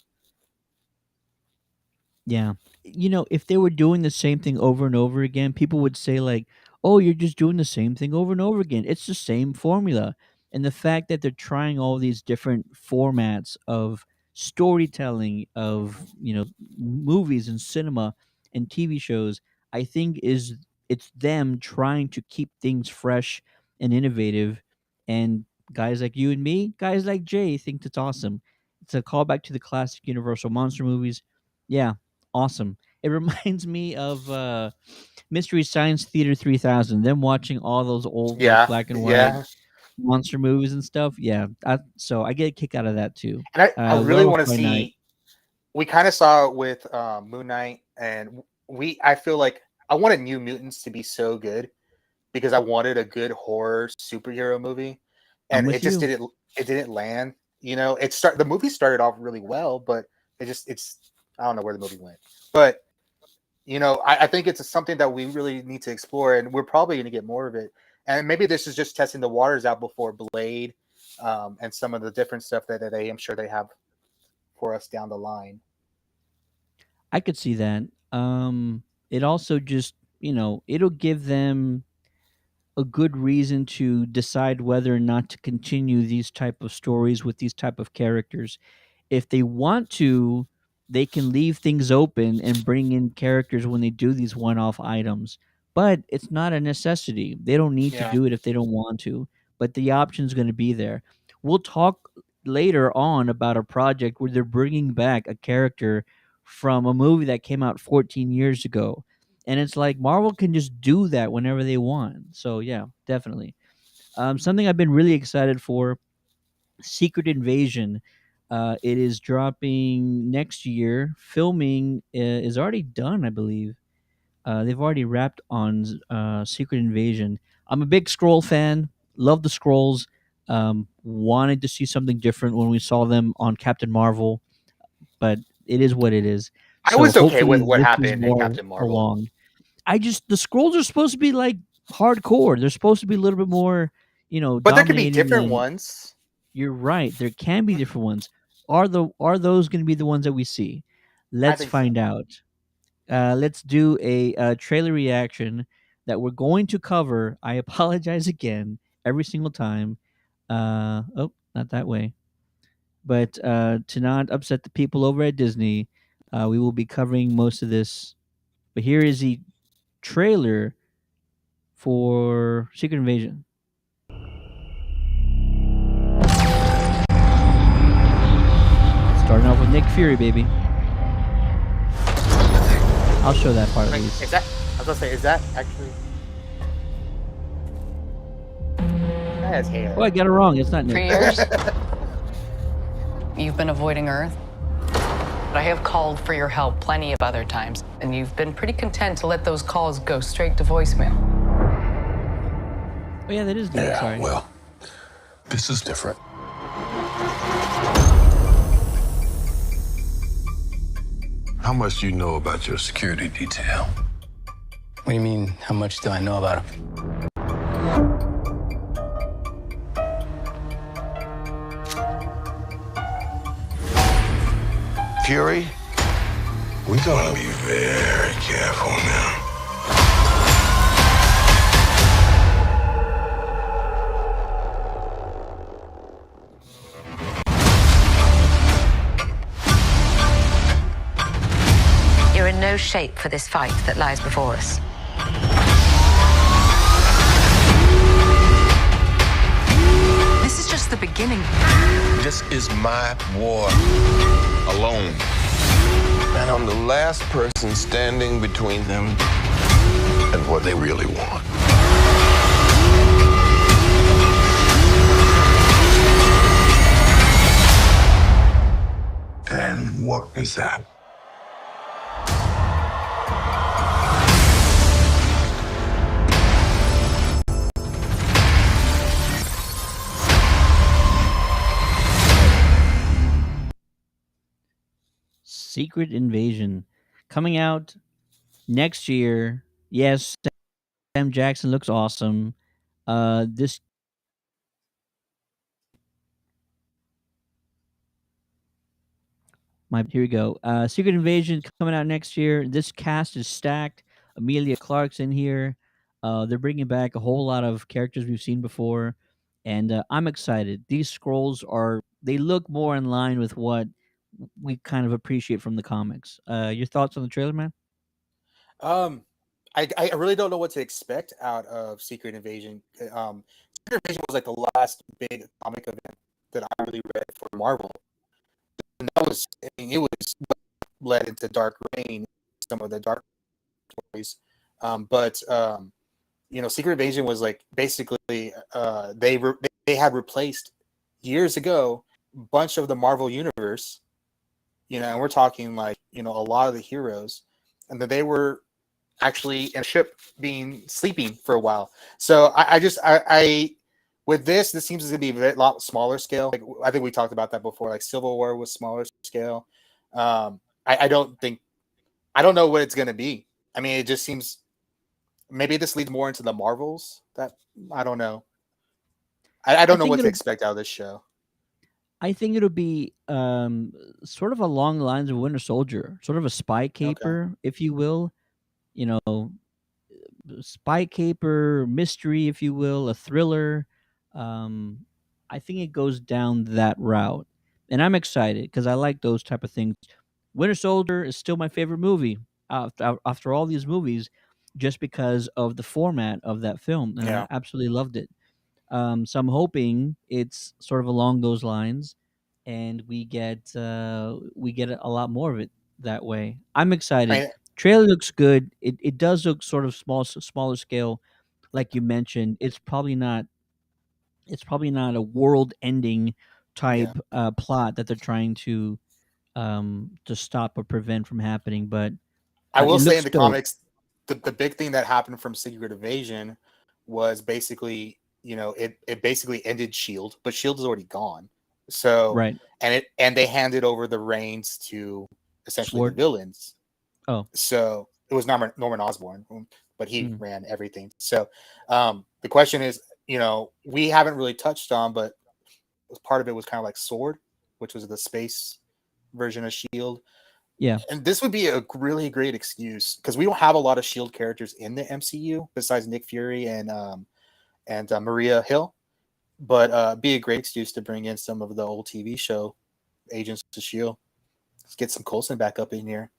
Yeah. You know, if they were doing the same thing over and over again, people would say like, "Oh, you're just doing the same thing over and over again. It's the same formula." And the fact that they're trying all these different formats of storytelling of, movies and cinema and TV shows, I think it's them trying to keep things fresh and innovative, and guys like you and me, guys like Jay think that's awesome. It's a callback to the classic Universal monster movies. Yeah, awesome. It reminds me of Mystery Science Theater 3000. Them watching all those old like Yeah, black and white yeah. monster movies and stuff. Yeah, so I get a kick out of that too. And I really Werewolf want to by Night. see. We kind of saw it with Moon Knight, and I feel like I wanted New Mutants to be so good because I wanted a good horror superhero movie, I'm and it with just you. didn't land. You know, the movie started off really well, but it's I don't know where the movie went. But you know, I think it's something that we really need to explore, and we're probably going to get more of it. And maybe this is just testing the waters out before Blade, and some of the different stuff that I'm sure they have for us down the line. I could see that. It also just it'll give them a good reason to decide whether or not to continue these type of stories with these type of characters. If they want to, they can leave things open and bring in characters when they do these one-off items. But it's not a necessity. They don't need to Yeah. do it if they don't want to. But the option's going to be there. We'll talk later on about a project where they're bringing back a character from a movie that came out 14 years ago, and it's like Marvel can just do that whenever they want. So yeah, definitely. Something I've been really excited for: Secret Invasion. It is dropping next year. Filming is already done, I believe. They've already wrapped on Secret Invasion. I'm a big Scroll fan. Love the Scrolls. Wanted to see something different when we saw them on Captain Marvel, but it is what it is. I So was okay with hopefully what this is happened in more Captain Marvel. along. The Scrolls are supposed to be like hardcore. They're supposed to be a little bit more, But there could be dominating different than. ones. You're right. There can be different ones. Are those going to be the ones that we see? I Let's think so. find out. Let's do a trailer reaction that we're going to cover. I apologize again every single time. Oh, not that way. But to not upset the people over at Disney, we will be covering most of this. But here is the trailer for Secret Invasion. Starting off with Nick Fury, baby. I'll show that part at Like, least. is that? I was gonna say, is that actually? That has hair. Oh, I got it wrong. It's not For Nick. years, you've been avoiding Earth. But I have called for your help plenty of other times, and you've been pretty content to let those calls go straight to voicemail. Oh yeah, that is Nick. Yeah, Sorry. well, this is different. How much do you know about your security detail? What do you mean, how much do I know about him? Fury, we gotta be very careful now. You're in no shape for this fight that lies before us. This is just the beginning. This is my war alone. And I'm the last person standing between them And what they really want. And what is that? Secret Invasion coming out next year. Yes, Sam Jackson looks awesome. This here we go. Secret Invasion coming out next year. This cast is stacked. Amelia Clark's in here. They're bringing back a whole lot of characters we've seen before, and I'm excited. These scrolls they look more in line with what we kind of appreciate from the comics. Your thoughts on the trailer, man? I really don't know what to expect out of Secret Invasion. Secret Invasion was like the last big comic event that I really read for Marvel. And that was, I mean, it was what led into Dark Reign, some of the dark stories. Secret Invasion was like basically they had replaced years ago a bunch of the Marvel universe. And we're talking like a lot of the heroes, and that they were actually in a ship sleeping for a while. So I with this seems to be a lot smaller scale. Like, I think we talked about that before. Like Civil War was smaller scale. I don't know what it's gonna be. I mean, it just seems maybe this leads more into the Marvels. That I don't know. I don't know what to expect out of this show. I think it'll be sort of along the lines of Winter Soldier, sort of a spy caper, if you will. Spy caper mystery, if you will, a thriller. I think it goes down that route, and I'm excited because I like those type of things. Winter Soldier is still my favorite movie after all these movies, just because of the format of that film, and I absolutely loved it. So I'm hoping it's sort of along those lines, and we get a lot more of it that way. I'm excited. Trailer looks good. It does look sort of smaller scale, like you mentioned. It's probably not a world ending type plot that they're trying to stop or prevent from happening. But I will it say in looks the dope. comics, the big thing that happened from Secret Invasion was basically, it basically ended Shield, but Shield is already gone. So Right. and they handed over the reins to essentially the Sword. villains. Oh. So it was Norman Osborn, but he ran everything. So the question is, we haven't really touched on, but part of it was kind of like Sword, which was the space version of Shield. Yeah. And this would be a really great excuse because we don't have a lot of Shield characters in the MCU besides Nick Fury and Maria Hill, but be a great excuse to bring in some of the old TV show agents to Shield. Let's get some Coulson back up in here.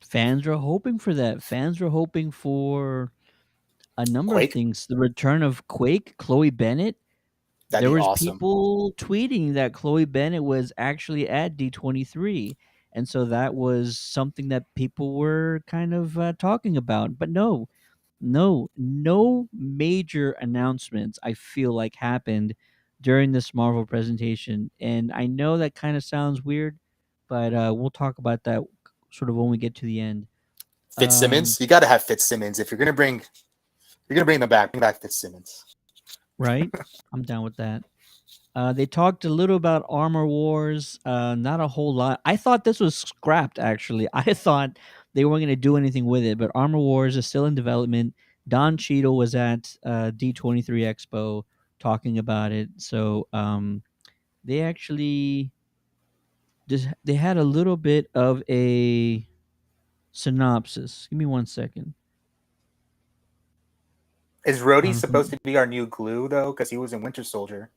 Fans are hoping for that. Fans are hoping for a number of Quake? things. The return of Quake, Chloe Bennett. That'd There be was awesome. people tweeting that Chloe Bennett was actually at D23, and so that was something that people were kind of talking about. But no major announcements I feel like happened during this Marvel presentation. And I know that kind of sounds weird, but we'll talk about that sort of when we get to the end. Fitzsimmons, you got to have Fitzsimmons if you're gonna bring them back. Bring back Fitzsimmons. Right? I'm down with that. They talked a little about Armor Wars, not a whole lot. I thought this was scrapped, actually. I thought they weren't going to do anything with it, but Armor Wars is still in development. Don Cheadle was at D23 Expo talking about it. So they actually they had a little bit of a synopsis. Give me 1 second. Is Rhodey supposed to be our new glue though? Because he was in Winter Soldier,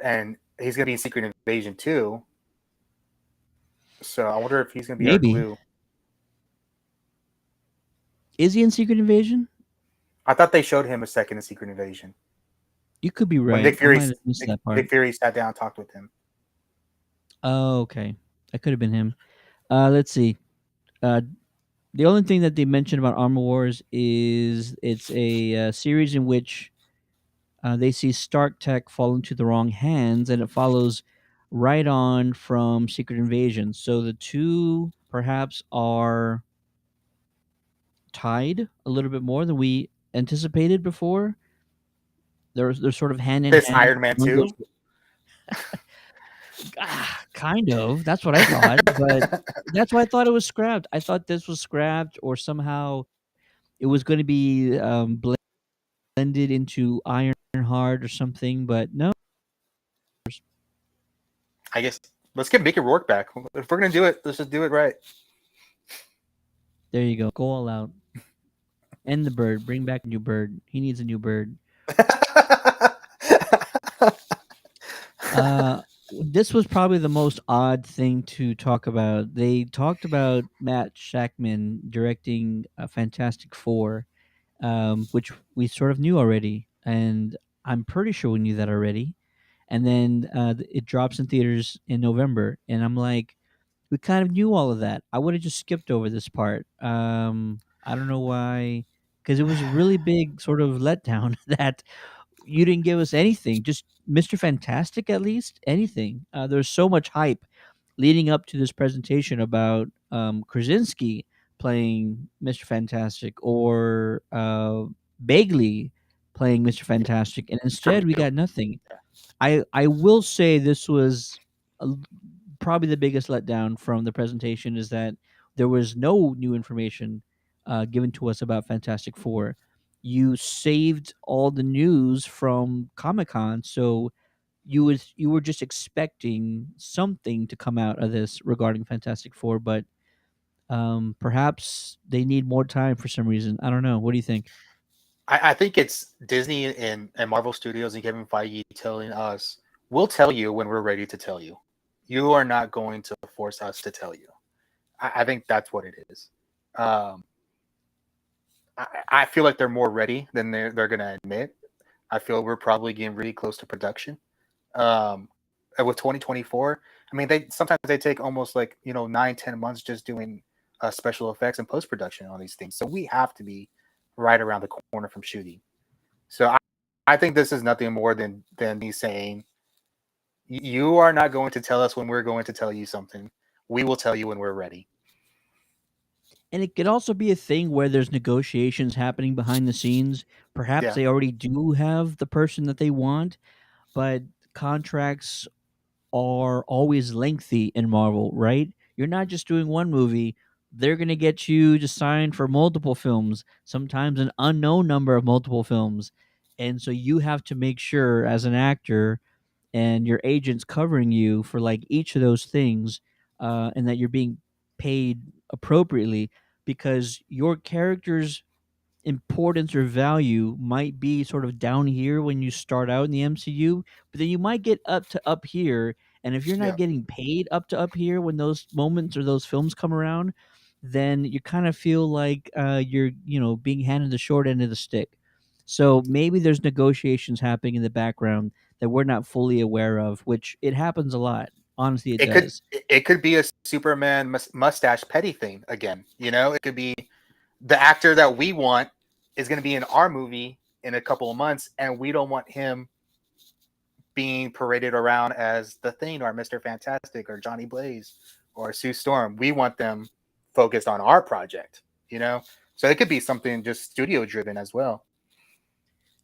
and he's gonna be in Secret Invasion too. So I wonder if he's gonna be our Maybe. glue. Is he in Secret Invasion? I thought they showed him a second in Secret Invasion. You could be right. When Nick I might Fury, have missed that part. Nick Fury sat down and talked with him. Oh, okay. That could have been him. Let's see. The only thing that they mentioned about Armor Wars is it's a series in which they see Stark Tech fall into the wrong hands, and it follows right on from Secret Invasion. So the two perhaps are tied a little bit more than we anticipated before. They're sort of hand in This hand. Iron Man 2? Kind of. That's what I thought, but that's why I thought it was scrapped. I thought this was scrapped, or somehow it was going to be blended into Ironheart or something, but no. I guess let's get Mickey Rourke back. If we're gonna do it, let's just do it right. There you go. Go all out. End the bird. Bring back a new bird. He needs a new bird. This was probably the most odd thing to talk about. They talked about Matt Shackman directing Fantastic Four, which we sort of knew already, and I'm pretty sure we knew that already. And then it drops in theaters in November, and I'm like, we kind of knew all of that. I would have just skipped over this part. I don't know why, because it was a really big sort of letdown that you didn't give us anything. Just Mr. Fantastic, at least anything. There's so much hype leading up to this presentation about Krasinski playing Mr. Fantastic or Bagley playing Mr. Fantastic, and instead we got nothing. I will say this was probably the biggest letdown from the presentation is that there was no new information given to us about Fantastic Four. You saved all the news from Comic-Con, so you were just expecting something to come out of this regarding Fantastic Four, but perhaps they need more time for some reason. I don't know. What do you think? I think it's Disney and Marvel Studios and Kevin Feige telling us, we'll tell you when we're ready to tell you. You are not going to force us to tell you. I think that's what it is. I feel like they're more ready than they're going to admit. I feel we're probably getting really close to production. With 2024, I mean, sometimes they take almost like 9-10 months just doing special effects and post production on these things. So we have to be right around the corner from shooting. So I think this is nothing more than me saying You are not going to tell us when we're going to tell you something. We will tell you when we're ready. And it could also be a thing where there's negotiations happening behind the scenes. Perhaps Yeah. they already do have the person that they want, but contracts are always lengthy in Marvel, right? You're not just doing one movie. They're going to get you to sign for multiple films, sometimes an unknown number of multiple films. And so you have to make sure as an actor and your agent's covering you for like each of those things, and that you're being paid appropriately because your character's importance or value might be sort of down here when you start out in the MCU, but then you might get up to up here. And if you're not Yeah. getting paid up to up here when those moments or those films come around, then you kind of feel like you're, being handed the short end of the stick. So maybe there's negotiations happening in the background that we're not fully aware of, which it happens a lot. Honestly, it does. It could be a Superman mustache petty thing again. It could be the actor that we want is going to be in our movie in a couple of months, and we don't want him being paraded around as the Thing or Mr. Fantastic or Johnny Blaze or Sue Storm. We want them focused on our project, So it could be something just studio driven as well.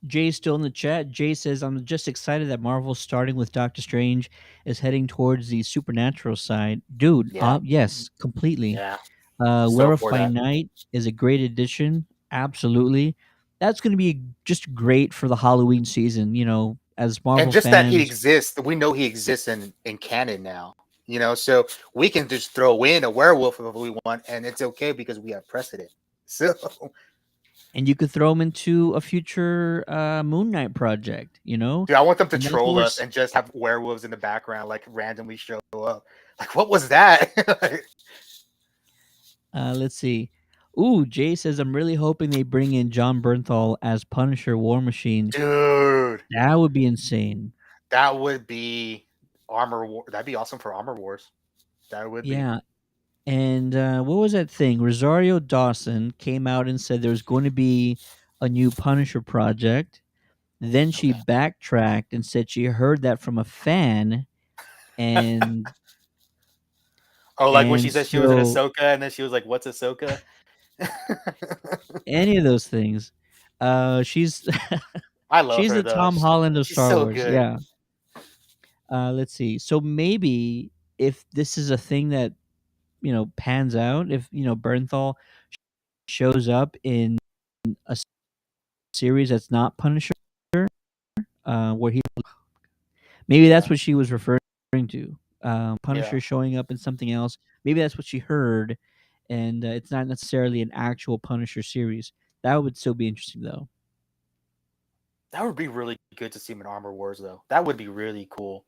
Jay's still in the chat. Jay says, I'm just excited that Marvel, starting with Doctor Strange, is heading towards the supernatural side. Dude, Yeah. yes, completely. Yeah. Werewolf by Night is a great addition. Absolutely. That's going to be just great for the Halloween season, as Marvel and just fans. that he exists, we know he exists in canon now, so we can just throw in a werewolf if we want, and it's okay because we have precedent. So, and you could throw him into a future Moon Knight project, Dude, I want them to troll us and just have werewolves in the background, like randomly show up. Like, what was that? Let's see. Ooh, Jay says, I'm really hoping they bring in John Bernthal as Punisher War Machine. Dude, that would be insane. That would be Armor War. That'd be awesome for Armor Wars. That would be. Yeah. And what was that thing? Rosario Dawson came out and said there was going to be a new Punisher project. Then she backtracked and said she heard that from a fan. And like when she said she was in Ahsoka, and then she was like, "What's Ahsoka?" Any of those things. She's I love she's her, the though. Tom Holland of Star so Wars. good. Yeah. Let's see. So maybe if this is a thing that pans out, if Bernthal shows up in a series that's not Punisher, where he maybe that's what she was referring to. Punisher showing up in something else. Maybe that's what she heard, and it's not necessarily an actual Punisher series. That would still be interesting, though. That would be really good to see him in Armor Wars, though. That would be really cool.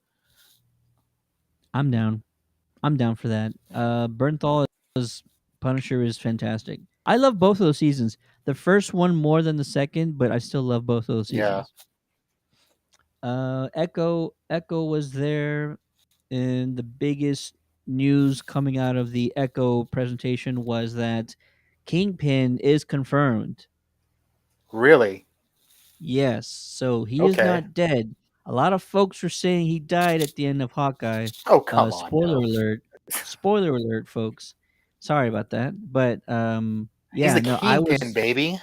I'm down. I'm down for that. Bernthal as Punisher is fantastic. I love both of those seasons. The first one more than the second, but I still love both of those seasons. Echo was there, and the biggest news coming out of the Echo presentation was that Kingpin is confirmed. Really? Yes. So he is not dead. A lot of folks were saying he died at the end of Hawkeye. Oh, come on. Spoiler alert. Spoiler alert, folks. Sorry about that. But he's the Kingpin, baby.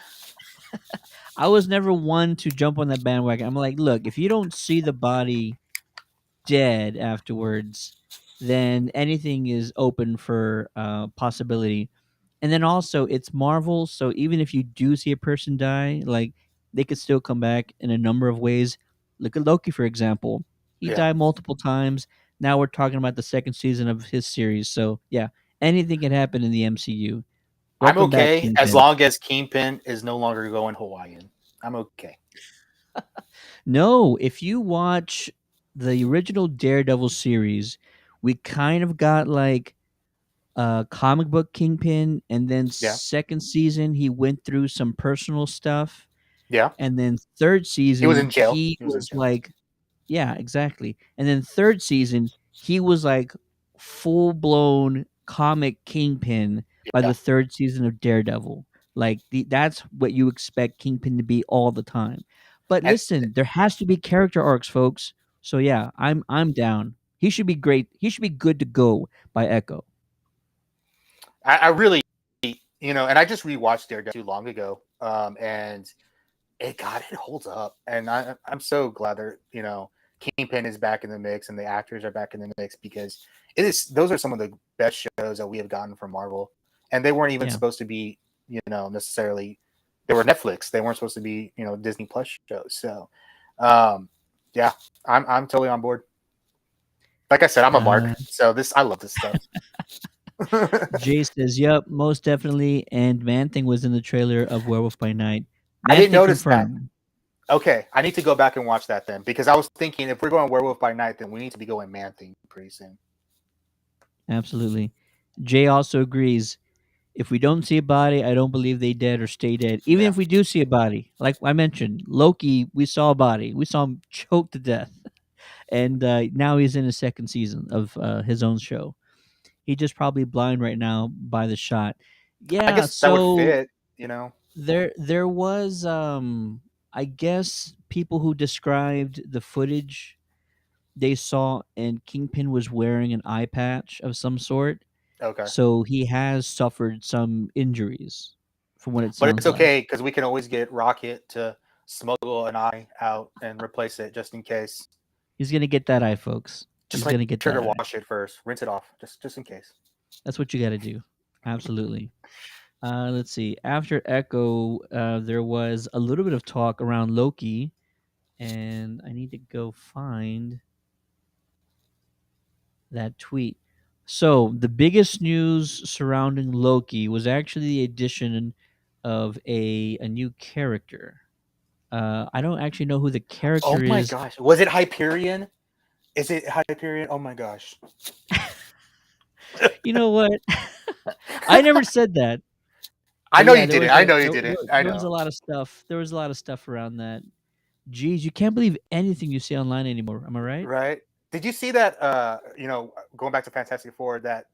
I was never one to jump on that bandwagon. I'm like, look, if you don't see the body dead afterwards, then anything is open for possibility. And then also, it's Marvel, so even if you do see a person die, like they could still come back in a number of ways. Look at Loki, for example. He died multiple times. Now we're talking about the second season of his series. So yeah, anything can happen in the MCU. Welcome I'm okay as long as Kingpin is no longer going Hawaiian. I'm okay. No, if you watch the original Daredevil series, we kind of got like comic book Kingpin, and then second season he went through some personal stuff. Yeah. And then third season he was in jail. He was like, yeah, exactly. And then third season he was like full blown comic Kingpin by the third season of Daredevil. Like that's what you expect Kingpin to be all the time. But listen, there has to be character arcs, folks. So yeah, I'm down. He should be great. He should be good to go by Echo. I really, and I just rewatched Daredevil too long ago, and it holds up, and I'm so glad that Kingpin is back in the mix and the actors are back in the mix because those are some of the best shows that we have gotten from Marvel, and they weren't even Yeah. supposed to be necessarily, they were Netflix, they weren't supposed to be Disney Plus shows. So yeah, I'm totally on board. Like I said, I'm a mark, so I love this stuff. Jay says, "Yep, most definitely." And Man Thing was in the trailer of Werewolf by Night. I Man didn't Thing notice that. confirmed. Okay, I need to go back and watch that then, because I was thinking if we're going Werewolf by Night, then we need to be going Man Thing pretty soon. Absolutely. Jay also agrees. If we don't see a body, I don't believe they dead or stay dead. Even if we do see a body, like I mentioned, Loki, we saw a body. We saw him choked to death. And now he's in his second season of his own show. He just probably blind right now by the shot. I Yeah, guess that would so fit, there was I guess people who described the footage they saw, and Kingpin was wearing an eye patch of some sort. Okay. So he has suffered some injuries from what it But sounds it's like. okay because we can always get Rocket to smuggle an eye out and replace it just in case. He's going to get that eye, folks. Just He's going to get trigger that eye. wash it first, rinse it off, just in case. That's what you got to do. Absolutely. Let's see. After Echo, there was a little bit of talk around Loki, and I need to go find that tweet. So the biggest news surrounding Loki was actually the addition of a new character. I don't actually know who the Oh character my is. gosh, was it Hyperion? Is it Hyperion? Oh my gosh. You know what? I never said that. I But know yeah, you there didn't. was I a know you there, didn't. there, I there was a know. lot of stuff. There was a lot of stuff around that. Geez, you can't believe anything you see online anymore. Am I right? Right? Did you see that? Going back to Fantastic Four, that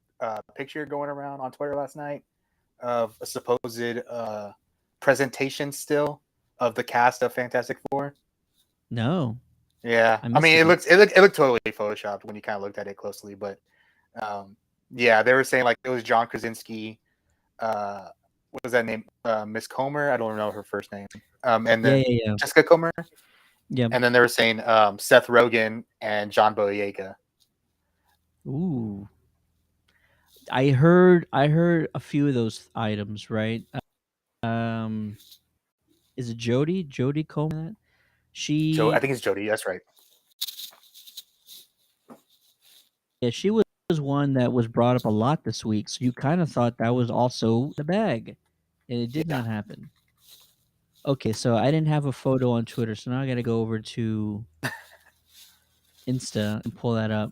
picture going around on Twitter last night of a supposed presentation still of the cast of Fantastic Four. No. Yeah, I missed mean, it. it looked totally photoshopped when you kind of looked at it closely, but yeah, they were saying like it was John Krasinski. What was that name? Miss Comer. I don't know her first name. And then Yeah. Jessica Comer. Yeah. And then they were saying Seth Rogen and John Boyega. Ooh. I heard a few of those items, right? Is it Jodie? Jodie Coleman? I think it's Jodie. That's right. Yeah, she was one that was brought up a lot this week. So you kind of thought that was also the bag, and it did not happen. Okay, so I didn't have a photo on Twitter, so now I got to go over to Insta and pull that up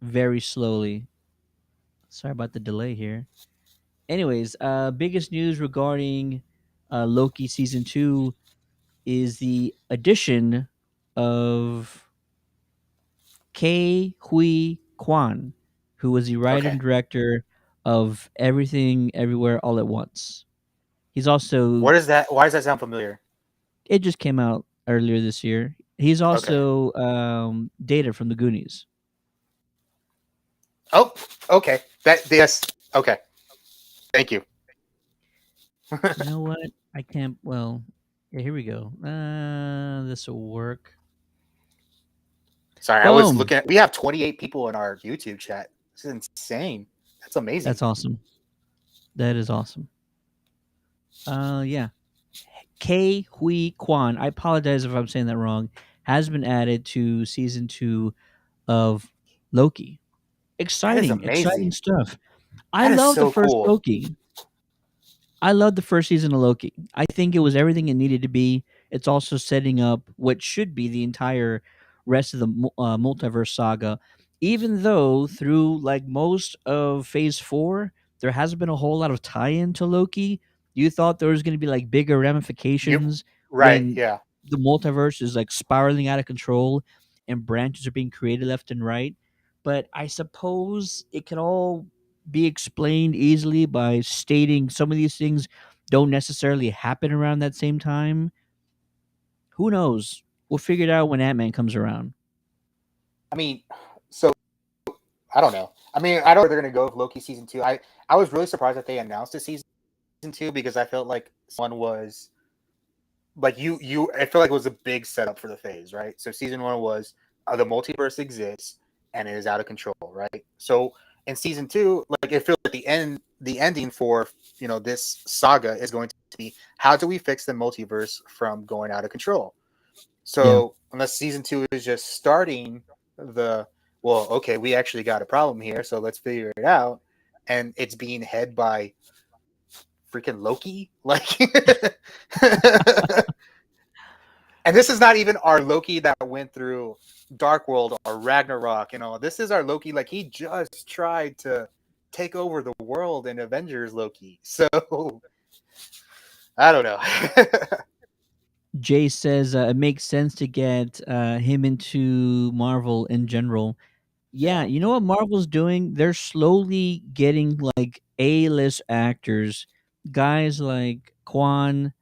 very slowly. Sorry about the delay here. Anyways, biggest news regarding Loki season 2 is the addition of K. Hui Kwan, who was the writer and director of Everything Everywhere All at Once. He's also What is that? Why does that sound familiar? It just came out earlier this year. He's also Data from the Goonies. Oh, okay. Yes. Okay. Thank you. You know what? I can't. Well, yeah, here we go. This will work. Sorry, Boom. I was looking at. We have 28 people in our YouTube chat. This is insane. That's amazing. That's awesome. That is awesome. Yeah. K. Hui Kwan. I apologize if I'm saying that wrong. Has been added to season 2 of Loki. Exciting stuff. I love the first Loki. I love the first season of Loki. I think it was everything it needed to be. It's also setting up what should be the entire rest of the multiverse saga. Even though through like most of Phase 4, there hasn't been a whole lot of tie-in to Loki. You thought there was going to be like bigger ramifications when the multiverse is like spiraling out of control and branches are being created left and right. But I suppose it can all be explained easily by stating some of these things don't necessarily happen around that same time. Who knows? We'll figure it out when Ant-Man comes around. I mean, so I don't know. I mean, I don't know where they're gonna go with Loki season 2. I was really surprised that they announced a season 2 because I felt like one was like you I feel like it was a big setup for the phase, right? So season 1 was the multiverse exists and it is out of control, right? So in season 2, like it feels like the ending for this saga is going to be how do we fix the multiverse from going out of control? Yeah. So unless season 2 is just starting well, okay, we actually got a problem here, so let's figure it out, and it's being head by freaking Loki, like, and this is not even our Loki that went through Dark World or Ragnarok and all. This is our Loki, like he just tried to take over the world in Avengers Loki. So I don't know. Jay says it makes sense to get him into Marvel in general. Yeah, Yeah. you know what Marvel's doing? They're slowly getting like A-list actors, guys like Quan,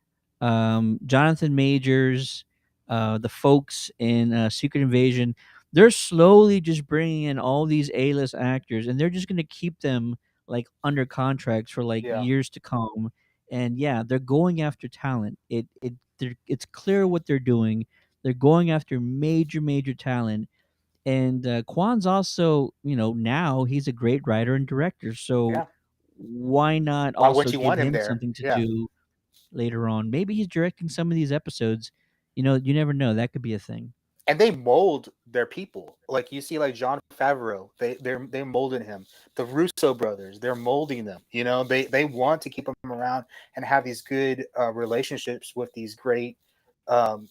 Jonathan Majors, the folks in Secret Invasion. They're slowly just bringing in all these A-list actors, and they're just gonna keep them like under contracts for like Yeah. years to come. And yeah, they're going after talent. It's clear what they're doing. They're going after major talent, and Kwan's also, now he's a great writer and director. So Yeah. why not Why also wouldn't you give want him him there? something to Yeah. do later on? Maybe he's directing some of these episodes. You never know. That could be a thing. And they mold their people. Like you see, like John Favreau, they're molding him. The Russo brothers, they're molding them. They want to keep them around and have these good relationships with these great um,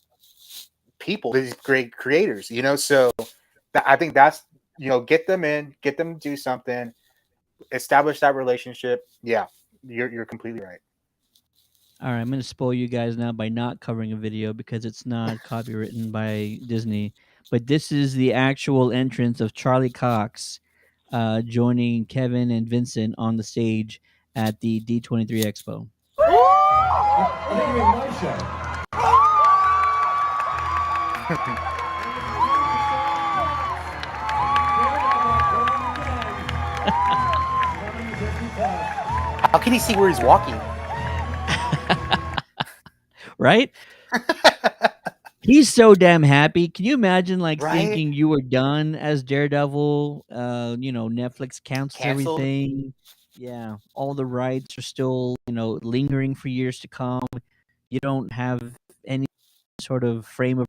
people, these great creators. So I think that's get them in, get them to do something, establish that relationship. Yeah, you're completely right. All right, I'm going to spoil you guys now by not covering a video because it's not copywritten by Disney. But this is the actual entrance of Charlie Cox joining Kevin and Vincent on the stage at the D23 Expo. I think you mean my show. How can he see where he's walking? Right? He's so damn happy. Can you imagine Right? thinking you were done as Daredevil? Netflix cancels Canceled. everything. Yeah, all the rights are still, lingering for years to come. You don't have any sort of frame of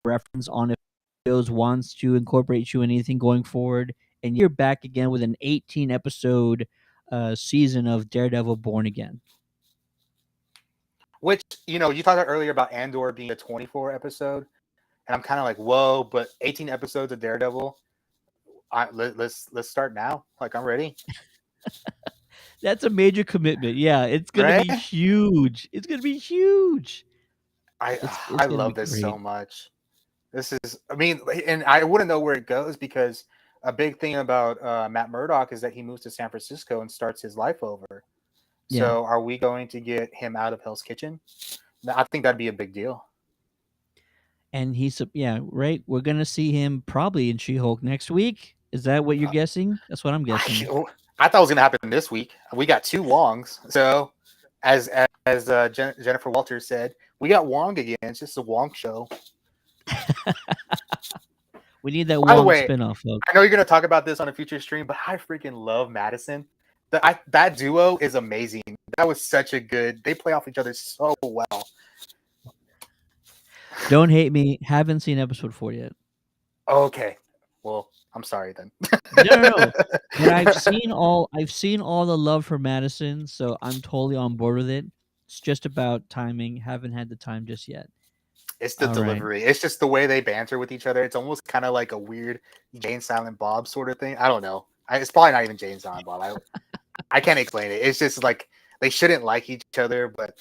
reference on if Studios wants to incorporate you in anything going forward, and you're back again with an 18 episode season of Daredevil Born Again. Which you talked earlier about Andor being a 24 episode, and I'm kind of like, whoa, but 18 episodes of Daredevil. Let's start now. Like I'm ready. That's a major commitment. Yeah, it's gonna be Right? huge. It's gonna be huge. I It's gonna be love this great. so much. This is, I mean, and I wouldn't know where it goes because a big thing about Matt Murdock is that he moves to San Francisco and starts his life over. Yeah. So are we going to get him out of Hell's Kitchen? I think that'd be a big deal. And right. We're gonna see him probably in She-Hulk next week. Is that what you're guessing? That's what I'm guessing. I thought it was going to happen this week. We got 2 Wongs. So as Jennifer Walters said, we got Wong again. It's just a Wong show. We need that By the Wong way, spinoff, folks. I know you're going to talk about this on a future stream, but I freaking love Madison. That duo is amazing. That was such a good. They play off each other so well. Don't hate me. Haven't seen episode 4 yet. Okay, well, I'm sorry then. No. But I've seen all the love for Madison, so I'm totally on board with it. It's just about timing. Haven't had the time just yet. It's the All right. delivery. It's just the way they banter with each other. It's almost kind of like a weird Jane Silent Bob sort of thing. I don't know. It's probably not even Jane Silent Bob. I can't explain it. It's just like they shouldn't like each other, but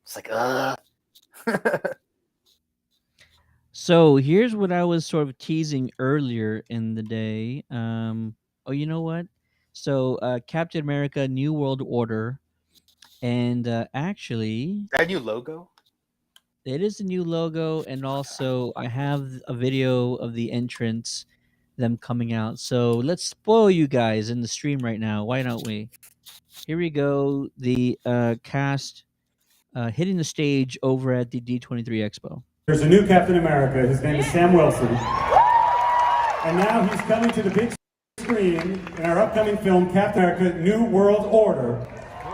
it's like, So here's what I was sort of teasing earlier in the day. Oh, you know what? So Captain America: New World Order, and actually, that new logo. It is a new logo, and also I have a video of the entrance, them coming out. So let's spoil you guys in the stream right now. Why don't we? Here we go. The cast hitting the stage over at the D23 Expo. There's a new Captain America. His name is Sam Wilson. And now he's coming to the big screen in our upcoming film, Captain America: New World Order.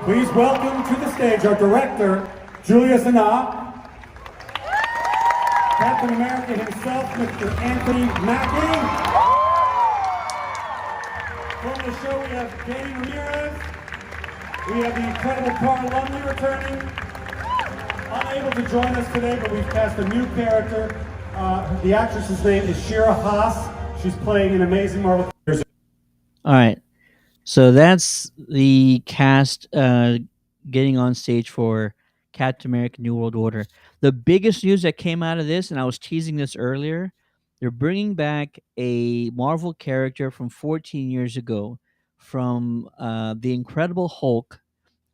Please welcome to the stage our director, Julius Anna, Captain America himself, Mr. Anthony Mackie. From the show, we have Danny Ramirez. We have the incredible Cara Lumley returning. Unable to join us today, but we've cast a new character. The actress's name is Shira Haas. She's playing an amazing Marvel character. All right. So that's the cast getting on stage for Captain America: New World Order. The biggest news that came out of this, and I was teasing this earlier, they're bringing back a Marvel character from 14 years ago, from the Incredible Hulk,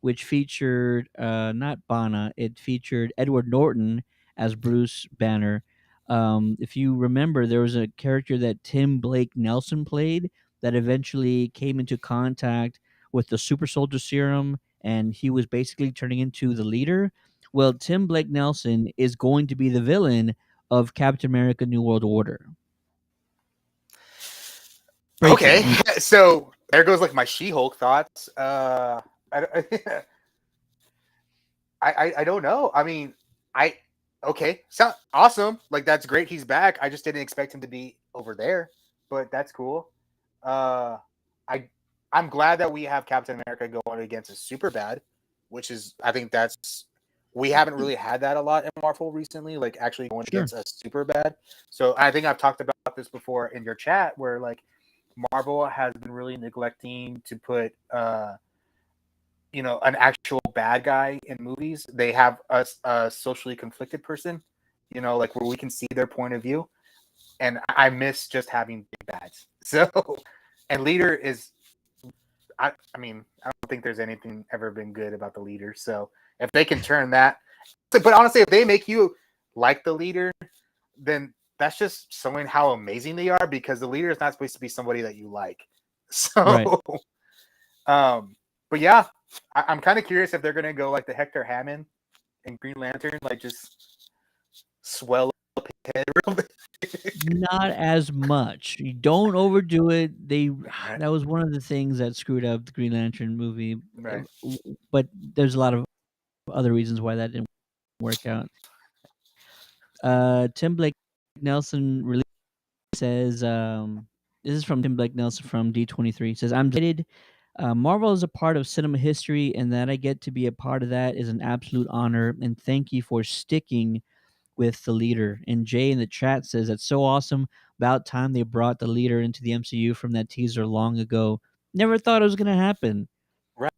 which featured not Bana, it featured Edward Norton as Bruce Banner. If you remember, there was a character that Tim Blake Nelson played that eventually came into contact with the super soldier serum, and he was basically turning into the leader. Well, Tim Blake Nelson is going to be the villain of Captain America: New World Order. Okay, so there goes like my She-Hulk thoughts. I don't know. I mean, okay, sound awesome. Like that's great. He's back. I just didn't expect him to be over there, but that's cool. I'm glad that we have Captain America going against a super bad, which is I think we haven't really had that a lot in Marvel recently. Like actually going against a super bad. So I think I've talked about this before in your chat, where like Marvel has been really neglecting to put an actual bad guy in movies. They have a socially conflicted person, like where we can see their point of view. And I miss just having big bads. So, and Leader is, I mean, I don't think there's anything ever been good about the Leader. So if they can turn that, but honestly, if they make you like the Leader, then that's just showing how amazing they are, because the Leader is not supposed to be somebody that you like. So, right. But yeah, I'm kind of curious if they're going to go like the Hector Hammond in Green Lantern, like just swell up his head real bit. Not as much. You don't overdo it. That was one of the things that screwed up the Green Lantern movie. Right. But there's a lot of other reasons why that didn't work out. Tim Blake Nelson really says, this is from Tim Blake Nelson from D23. Says, I'm delighted. Marvel is a part of cinema history, and that I get to be a part of that is an absolute honor. And thank you for sticking with the Leader. And Jay in the chat says, that's so awesome. About time they brought the Leader into the MCU from that teaser long ago. Never thought it was going to happen. Right.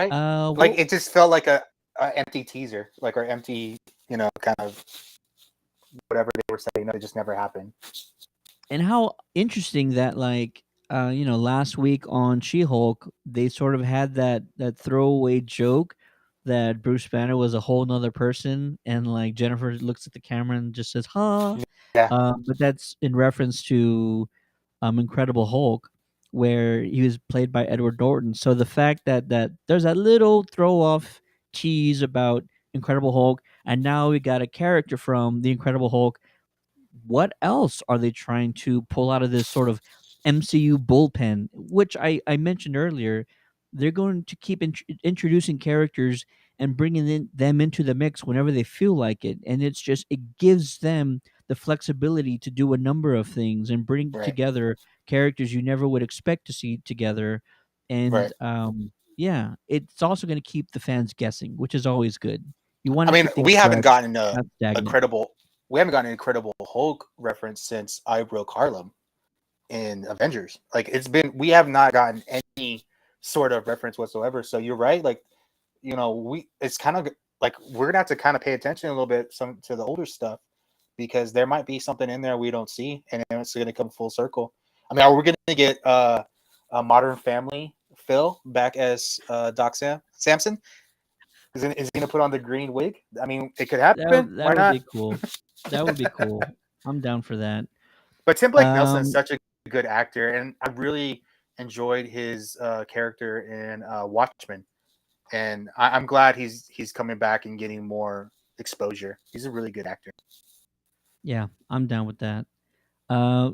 Like it just felt like a empty teaser, like or empty, kind of whatever they were saying. It just never happened. And how interesting that, like, last week on She-Hulk, they sort of had that throwaway joke that Bruce Banner was a whole nother person, and like Jennifer looks at the camera and just says, "Ha!" Yeah. But that's in reference to Incredible Hulk, where he was played by Edward Norton. So the fact that there's that little throw-off tease about Incredible Hulk, and now we got a character from the Incredible Hulk. What else are they trying to pull out of this sort of MCU bullpen, which I mentioned earlier? They're going to keep introducing characters and bringing them into the mix whenever they feel like it. And it gives them the flexibility to do a number of things and bring together characters you never would expect to see together. And yeah, it's also going to keep the fans guessing, which is always good. You want to keep things we haven't fresh, gotten not stagnant. We haven't gotten an Incredible Hulk reference since I Broke Harlem in Avengers. Like we have not gotten any sort of reference whatsoever. So you're right. Like, it's kind of like we're gonna have to kind of pay attention a little bit to the older stuff, because there might be something in there we don't see, and it's gonna come full circle. I mean, are we gonna get a Modern Family Phil back as Doc Samson? Is he gonna put on the green wig? I mean, it could That happen. would Why that would not? be cool. That would be cool. I'm down for that. But Tim Blake Nelson is Um, such a good actor, and I really enjoyed his character in Watchmen. And I'm glad he's coming back and getting more exposure. He's a really good actor. yeah, I'm down with that.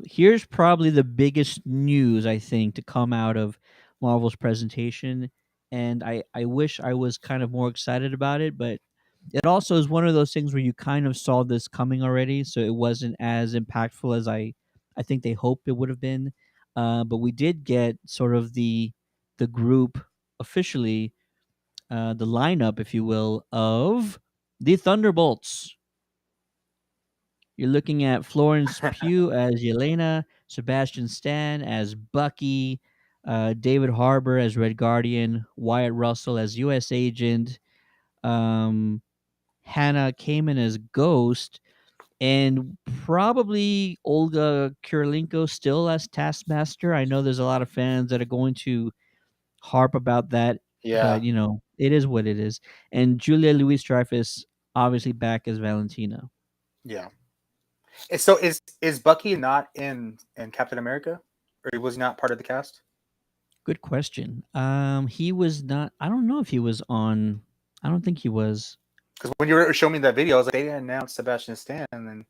Here's probably the biggest news I think to come out of Marvel's presentation, and I wish I was kind of more excited about it, but it also is one of those things where you kind of saw this coming already, so it wasn't as impactful as I think they hoped it would have been. But we did get sort of the group officially, the lineup, if you will, of the Thunderbolts. You're looking at Florence Pugh as Yelena, Sebastian Stan as Bucky, David Harbour as Red Guardian, Wyatt Russell as U.S. Agent, um, Hannah Kamen as Ghost, and probably Olga Kurylenko still as Taskmaster. I know there's a lot of fans that are going to harp about that, Yeah, but it is what it is. And Julia Louis-Dreyfus obviously back as Valentina. yeah. And so is Bucky not in Captain America, or was he not part of the cast? Good question. He was not. I don't know if he was on. I don't think he was. Because when you were showing me that video, I was like, they didn't announce Sebastian Stan, and then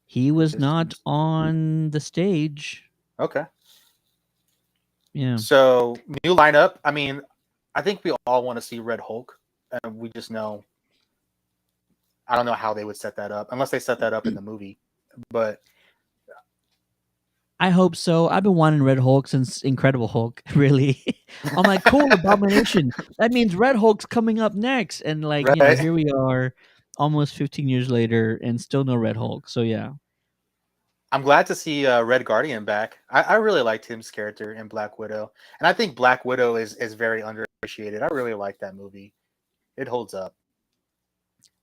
He it was just not seems on the stage. okay. Yeah. So new lineup. I mean, I think we all want to see Red Hulk, and we just know. I don't know how they would set that up, unless they set that up in the movie. But I hope so. I've been wanting Red Hulk since Incredible Hulk. Really, I'm like, cool, Abomination. That means Red Hulk's coming up next, and right, here we are, almost 15 years later, and still no Red Hulk. So yeah. I'm glad to see Red Guardian back. I really liked Tim's character in Black Widow, and I think Black Widow is very underappreciated. I really like that movie. It holds up.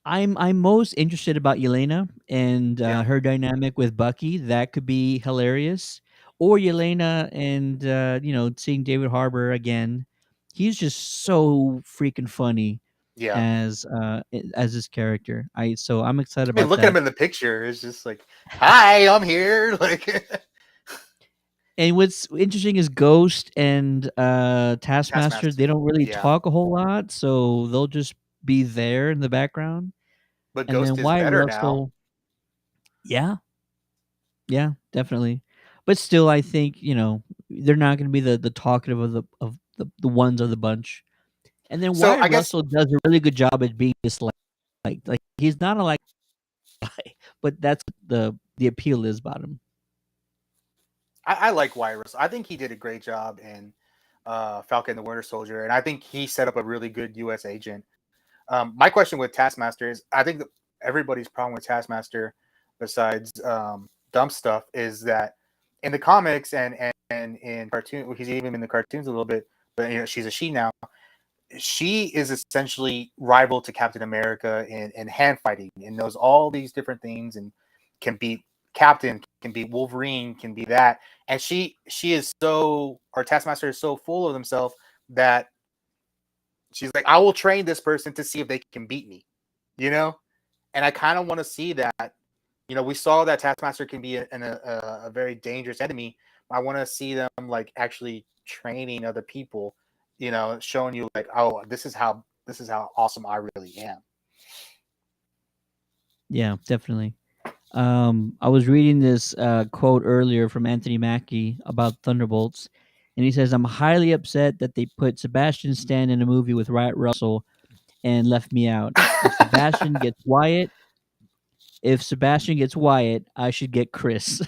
I'm most interested about Yelena and Yeah, her dynamic with Bucky. That could be hilarious. Or Yelena and seeing David Harbour again. He's just so freaking funny yeah. as his character. I'm excited I mean, about look at that. him in the picture. It's just like, hi, I'm here. Like And what's interesting is Ghost and Taskmaster. They Taskmaster. don't really Yeah, talk a whole lot, so they'll just be there in the background. but And Ghost then is Wyatt better now. Russell, yeah, yeah, definitely. But still, I think they're not going to be the talkative of the ones of the bunch. And then So Wyatt I guess Russell does a really good job at being disliked. Like he's not a like guy, but that's the appeal is about him. I like Wyatt Russell. I think he did a great job in Falcon and the Winter Soldier, and I think he set up a really good U.S. agent. My question with Taskmaster is, I think that everybody's problem with Taskmaster, besides dumb stuff, is that in the comics and in cartoon, he's even in the cartoons a little bit, but she's a she now. She is essentially rival to Captain America in hand fighting and knows all these different things and can beat Captain, can beat Wolverine, can be that. And she is so, or Taskmaster is so full of himself that she's like, I will train this person to see if they can beat me, you know? And I kind of want to see that. We saw that Taskmaster can be a very dangerous enemy. I want to see them like actually training other people, showing you like, oh, this is how awesome I really am. Yeah, definitely. I was reading this quote earlier from Anthony Mackie about Thunderbolts, and he says, "I'm highly upset that they put Sebastian Stan in a movie with Wyatt Russell and left me out. If Sebastian gets Wyatt, I should get Chris."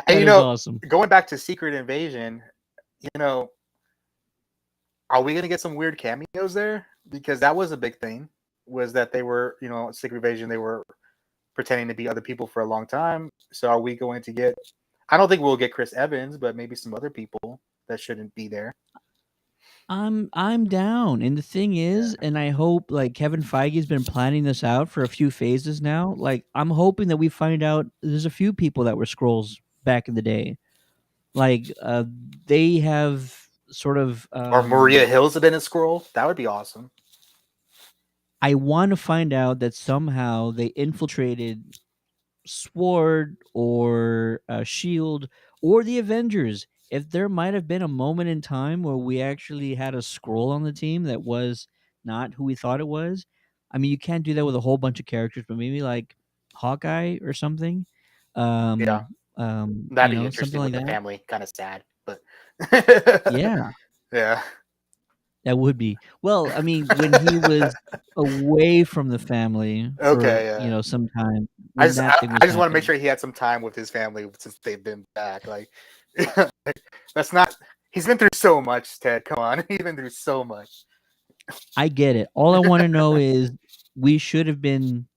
And That is awesome. going back to Secret Invasion, are we gonna get some weird cameos there? Because that was a big thing. Was that they were, Secret Invasion, they were pretending to be other people for a long time. So are we going to get? I don't think we'll get Chris Evans, but maybe some other people that shouldn't be there. I'm down. And the thing is, and I hope like Kevin Feige's been planning this out for a few phases now. Like I'm hoping that we find out there's a few people that were Skrulls back in the day. Like they have sort of Or Maria Hills have been a Skrull. That would be awesome. I want to find out that somehow they infiltrated Sword or Shield or the Avengers. If there might have been a moment in time where we actually had a Skrull on the team that was not who we thought it was. I mean, you can't do that with a whole bunch of characters, but maybe like Hawkeye or something. Yeah, that'd be Something interesting like with the that. family. Kind of sad, but Yeah, yeah. that would be. Well, I mean, when he was away from the family for, Okay, yeah. some time, I when just that I, thing I was just want to make happening. sure he had some time with his family since they've been back. Like, that's not. He's been through so much, Ted. Come on, he's been through so much. I get it. All I want to know is we should have been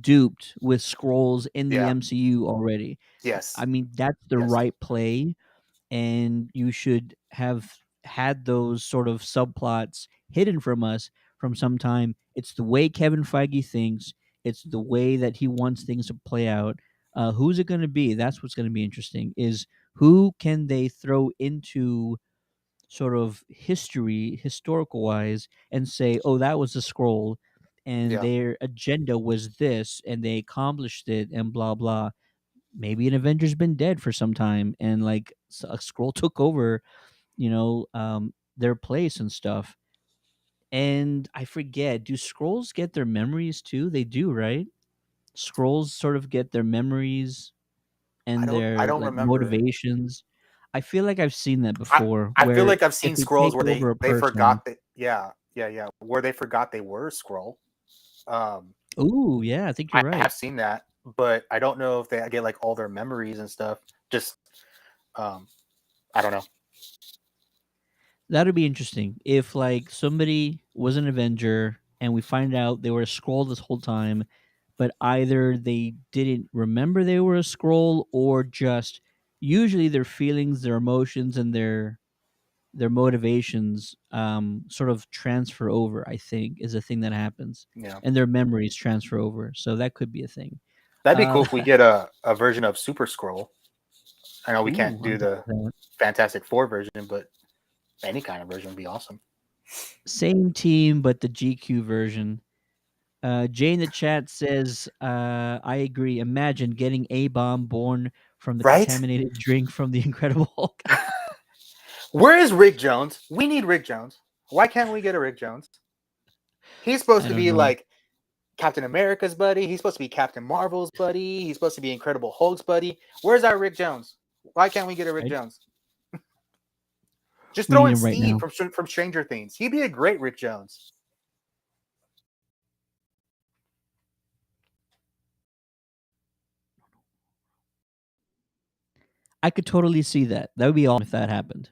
duped with scrolls in the Yeah. MCU already. Yes. I mean, that's the Yes. right play, and you should have had those sort of subplots hidden from us from some time. It's the way Kevin Feige thinks. It's the way that he wants things to play out. Who's it going to be? That's what's going to be interesting. Is who can they throw into sort of historical wise, and say, oh, that was a scroll and Yeah. their agenda was this and they accomplished it and blah blah. Maybe an Avenger's been dead for some time and like a scroll took over, their place and stuff. And I forget, do scrolls get their memories too? They do, right? Scrolls sort of get their memories I and don't. I their don't like remember. motivations. I feel like I've seen that I before I feel where like I've if seen they scrolls take where over a they person. forgot that. Yeah. Yeah. Yeah. Where they forgot they were a scroll. Um, Ooh, yeah, I think you're I right. have seen that, but I don't know if they get like all their memories and stuff. Just, um, I don't know. That'd be interesting if like somebody was an Avenger and we find out they were a scroll this whole time, but either they didn't remember they were a scroll or just usually their feelings, their emotions, and their motivations sort of transfer over. I think is a thing that happens, Yeah. and their memories transfer over. So that could be a thing. That'd be Uh, cool if we get a version of Super Scroll. I know we can't ooh, I'm do down the with that. Fantastic Four version, but any kind of version would be awesome. Same team, but the GQ version. Jay in the chat says, I agree. Imagine getting a bomb born from the Right? contaminated drink from the Incredible Hulk. Where is Rick Jones? We need Rick Jones. Why can't we get a Rick Jones? He's supposed I to don't be know. like Captain America's buddy. He's supposed to be Captain Marvel's buddy. He's supposed to be Incredible Hulk's buddy. Where's our Rick Jones? Why can't we get a Rick Right? Jones? Just We throw need in him right Steve now. from Stranger Things. He'd be a great Rick Jones. I could totally see that. That would be awesome if that happened.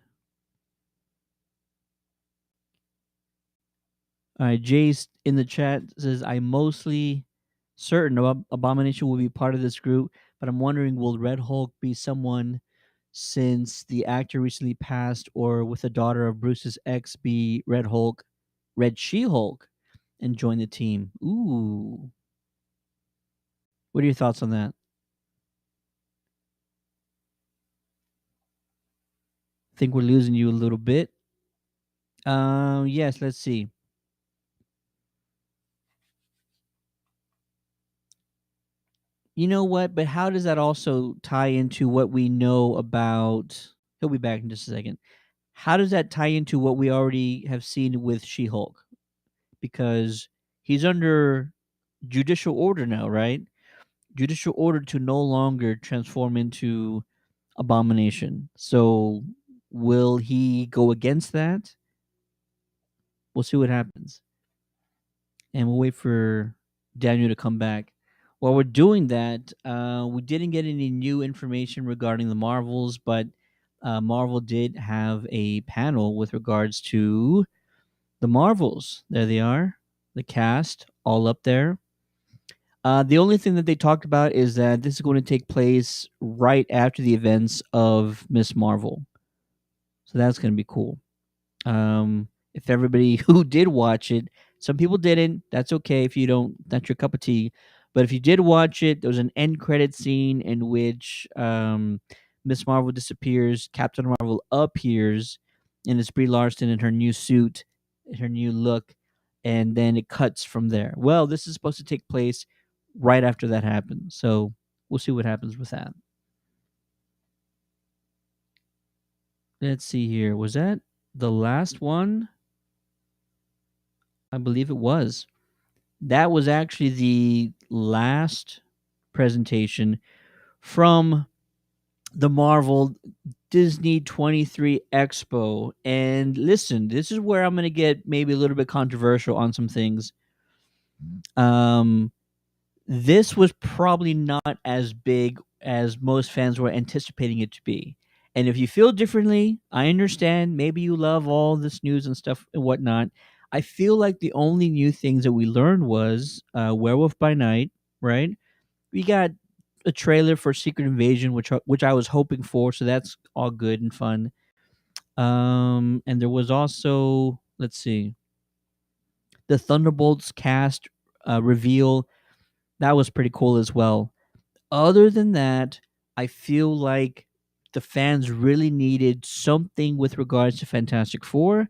All right, Jay's in the chat says, I'm mostly certain Abomination will be part of this group, but I'm wondering, will Red Hulk be someone since the actor recently passed, or with the daughter of Bruce's ex be Red Hulk, Red She-Hulk, and join the team? Ooh. What are your thoughts on that? Think we're losing you a little bit. Yes, let's see. You know what? But how does that also tie into what we know about? He'll be back in just a second. How does that tie into what we already have seen with She-Hulk? Because he's under judicial order now, right? Judicial order to no longer transform into Abomination. So will he go against that? We'll see what happens. And we'll wait for Daniel to come back. While we're doing that, we didn't get any new information regarding the Marvels, but Marvel did have a panel with regards to the Marvels. There they are, the cast, all up there. The only thing that they talked about is that this is going to take place right after the events of Miss Marvel. So that's going to be cool. If everybody who did watch it, some people didn't, that's okay if you don't, that's your cup of tea. But if you did watch it, there was an end credit scene in which Miss Marvel disappears, Captain Marvel appears, and it's Brie Larson in her new suit, her new look, and then it cuts from there. Well, this is supposed to take place right after that happens, so we'll see what happens with that. Let's see here. Was that the last one? I believe it was. That was actually the last presentation from the Marvel Disney 23 Expo. And listen, this is where I'm going to get maybe a little bit controversial on some things. This was probably not as big as most fans were anticipating it to be. And if you feel differently, I understand. Maybe you love all this news and stuff and whatnot. I feel like the only new things that we learned was Werewolf by Night, right? We got a trailer for Secret Invasion, which I was hoping for, so that's all good and fun. And there was also, let's see, the Thunderbolts cast reveal. That was pretty cool as well. Other than that, I feel like the fans really needed something with regards to Fantastic Four,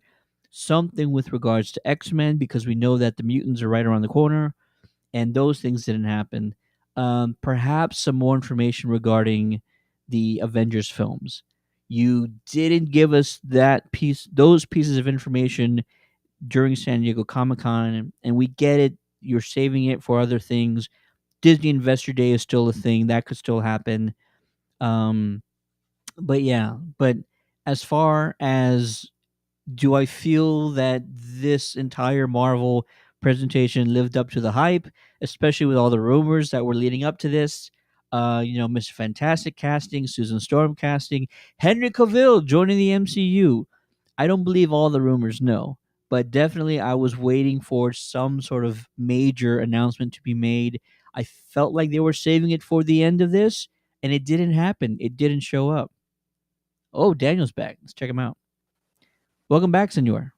something with regards to X-Men, because we know that the mutants are right around the corner, and those things didn't happen. Perhaps some more information regarding the Avengers films. You didn't give us those pieces of information during San Diego Comic-Con, and we get it. You're saving it for other things. Disney Investor Day is still a thing that could still happen. Um, but yeah, but as far as, do I feel that this entire Marvel presentation lived up to the hype, especially with all the rumors that were leading up to this? Mr. Fantastic casting, Susan Storm casting, Henry Cavill joining the MCU. I don't believe all the rumors, no. But definitely, I was waiting for some sort of major announcement to be made. I felt like they were saving it for the end of this, and it didn't happen. It didn't show up. Oh, Daniel's back. Let's check him out. Welcome back, Senor.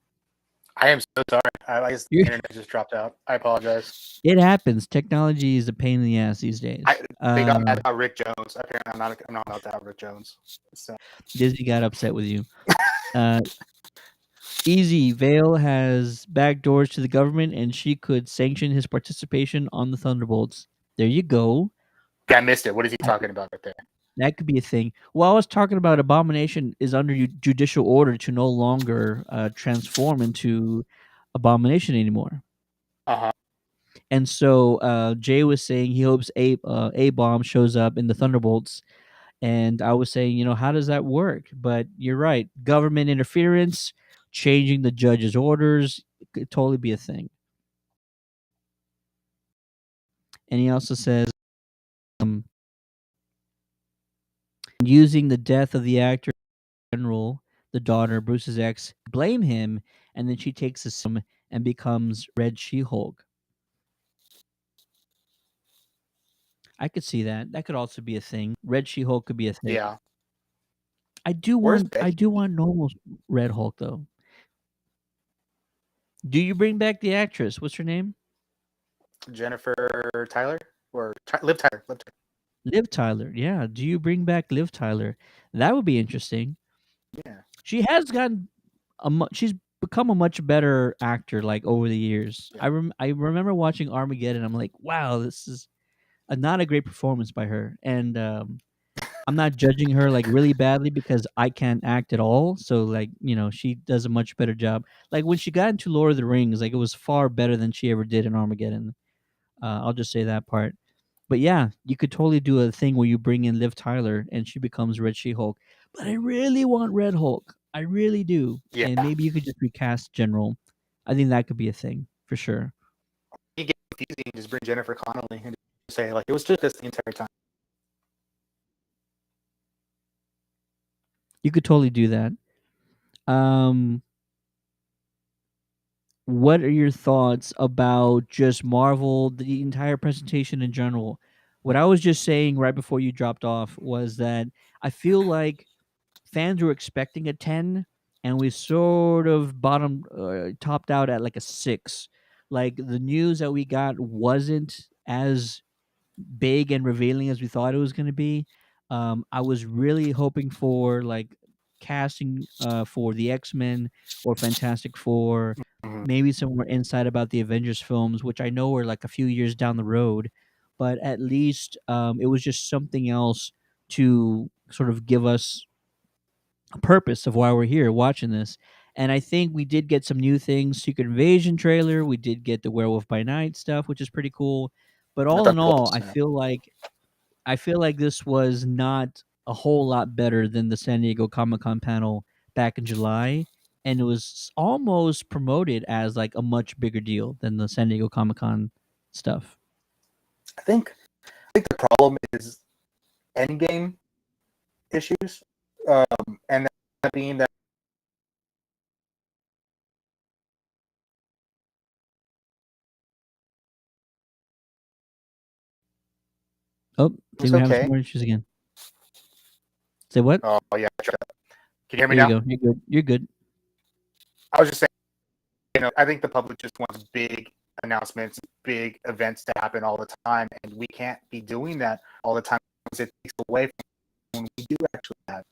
I am so sorry. I guess the You're- internet just dropped out. I apologize. It happens. Technology is a pain in the ass these days. They got mad about Rick Jones. Apparently, I'm not allowed to have Rick Jones. So. Disney got upset with you. Easy Vale has backdoors to the government, and she could sanction his participation on the Thunderbolts. There you go. Yeah, I missed it. What is he talking about right there? That could be a thing. Well, I was talking about Abomination is under judicial order to no longer transform into Abomination anymore. Uh-huh. And so Jay was saying he hopes A-Bomb shows up in the Thunderbolts. And I was saying, how does that work? But you're right. Government interference, changing the judge's orders, could totally be a thing. And he also says, using the death of the actor general, the daughter, Bruce's ex, blame him, and then she takes a sim and becomes Red She-Hulk. I could see that. That could also be a thing. Red She-Hulk could be a thing. Yeah. I do want normal Red Hulk though. Do you bring back the actress? What's her name? Jennifer Tyler or Liv Tyler. Liv Tyler. Yeah. Do you bring back Liv Tyler? That would be interesting. Yeah. She has gotten she's become a much better actor like over the years. Yeah. I remember watching Armageddon. I'm like, wow, this is not a great performance by her. And I'm not judging her like really badly because I can't act at all. So like, she does a much better job. Like when she got into Lord of the Rings, like it was far better than she ever did in Armageddon. I'll just say that part. But yeah, you could totally do a thing where you bring in Liv Tyler and she becomes Red She-Hulk. But I really want Red Hulk. I really do. Yeah. And maybe you could just recast General. I think that could be a thing for sure. You get confusing and just bring Jennifer Connelly and say like it was just this the entire time. You could totally do that. What are your thoughts about just Marvel, the entire presentation in general? What I was just saying right before you dropped off was that I feel like fans were expecting a 10, and we sort of topped out at like a 6. Like the news that we got wasn't as big and revealing as we thought it was going to be. I was really hoping for like casting for the X-Men or Fantastic Four, Mhm. maybe some more insight about the Avengers films, which I know are like a few years down the road, but at least it was just something else to sort of give us a purpose of why we're here watching this. And I think we did get some new things. Secret Invasion trailer. We did get the Werewolf by Night stuff, which is pretty cool. But I all thought in it all, was, yeah. I feel like this was not a whole lot better than the San Diego Comic-Con panel back in July, and it was almost promoted as like a much bigger deal than the San Diego Comic-Con stuff. I think the problem is endgame issues, and that being that Oh, it think was we're having some okay. more issues again. Say what? Oh yeah, can you hear me There now? you go. You're good. You're good. I was just saying, I think the public just wants big announcements, big events to happen all the time, and we can't be doing that all the time because it takes away from when we do actually have.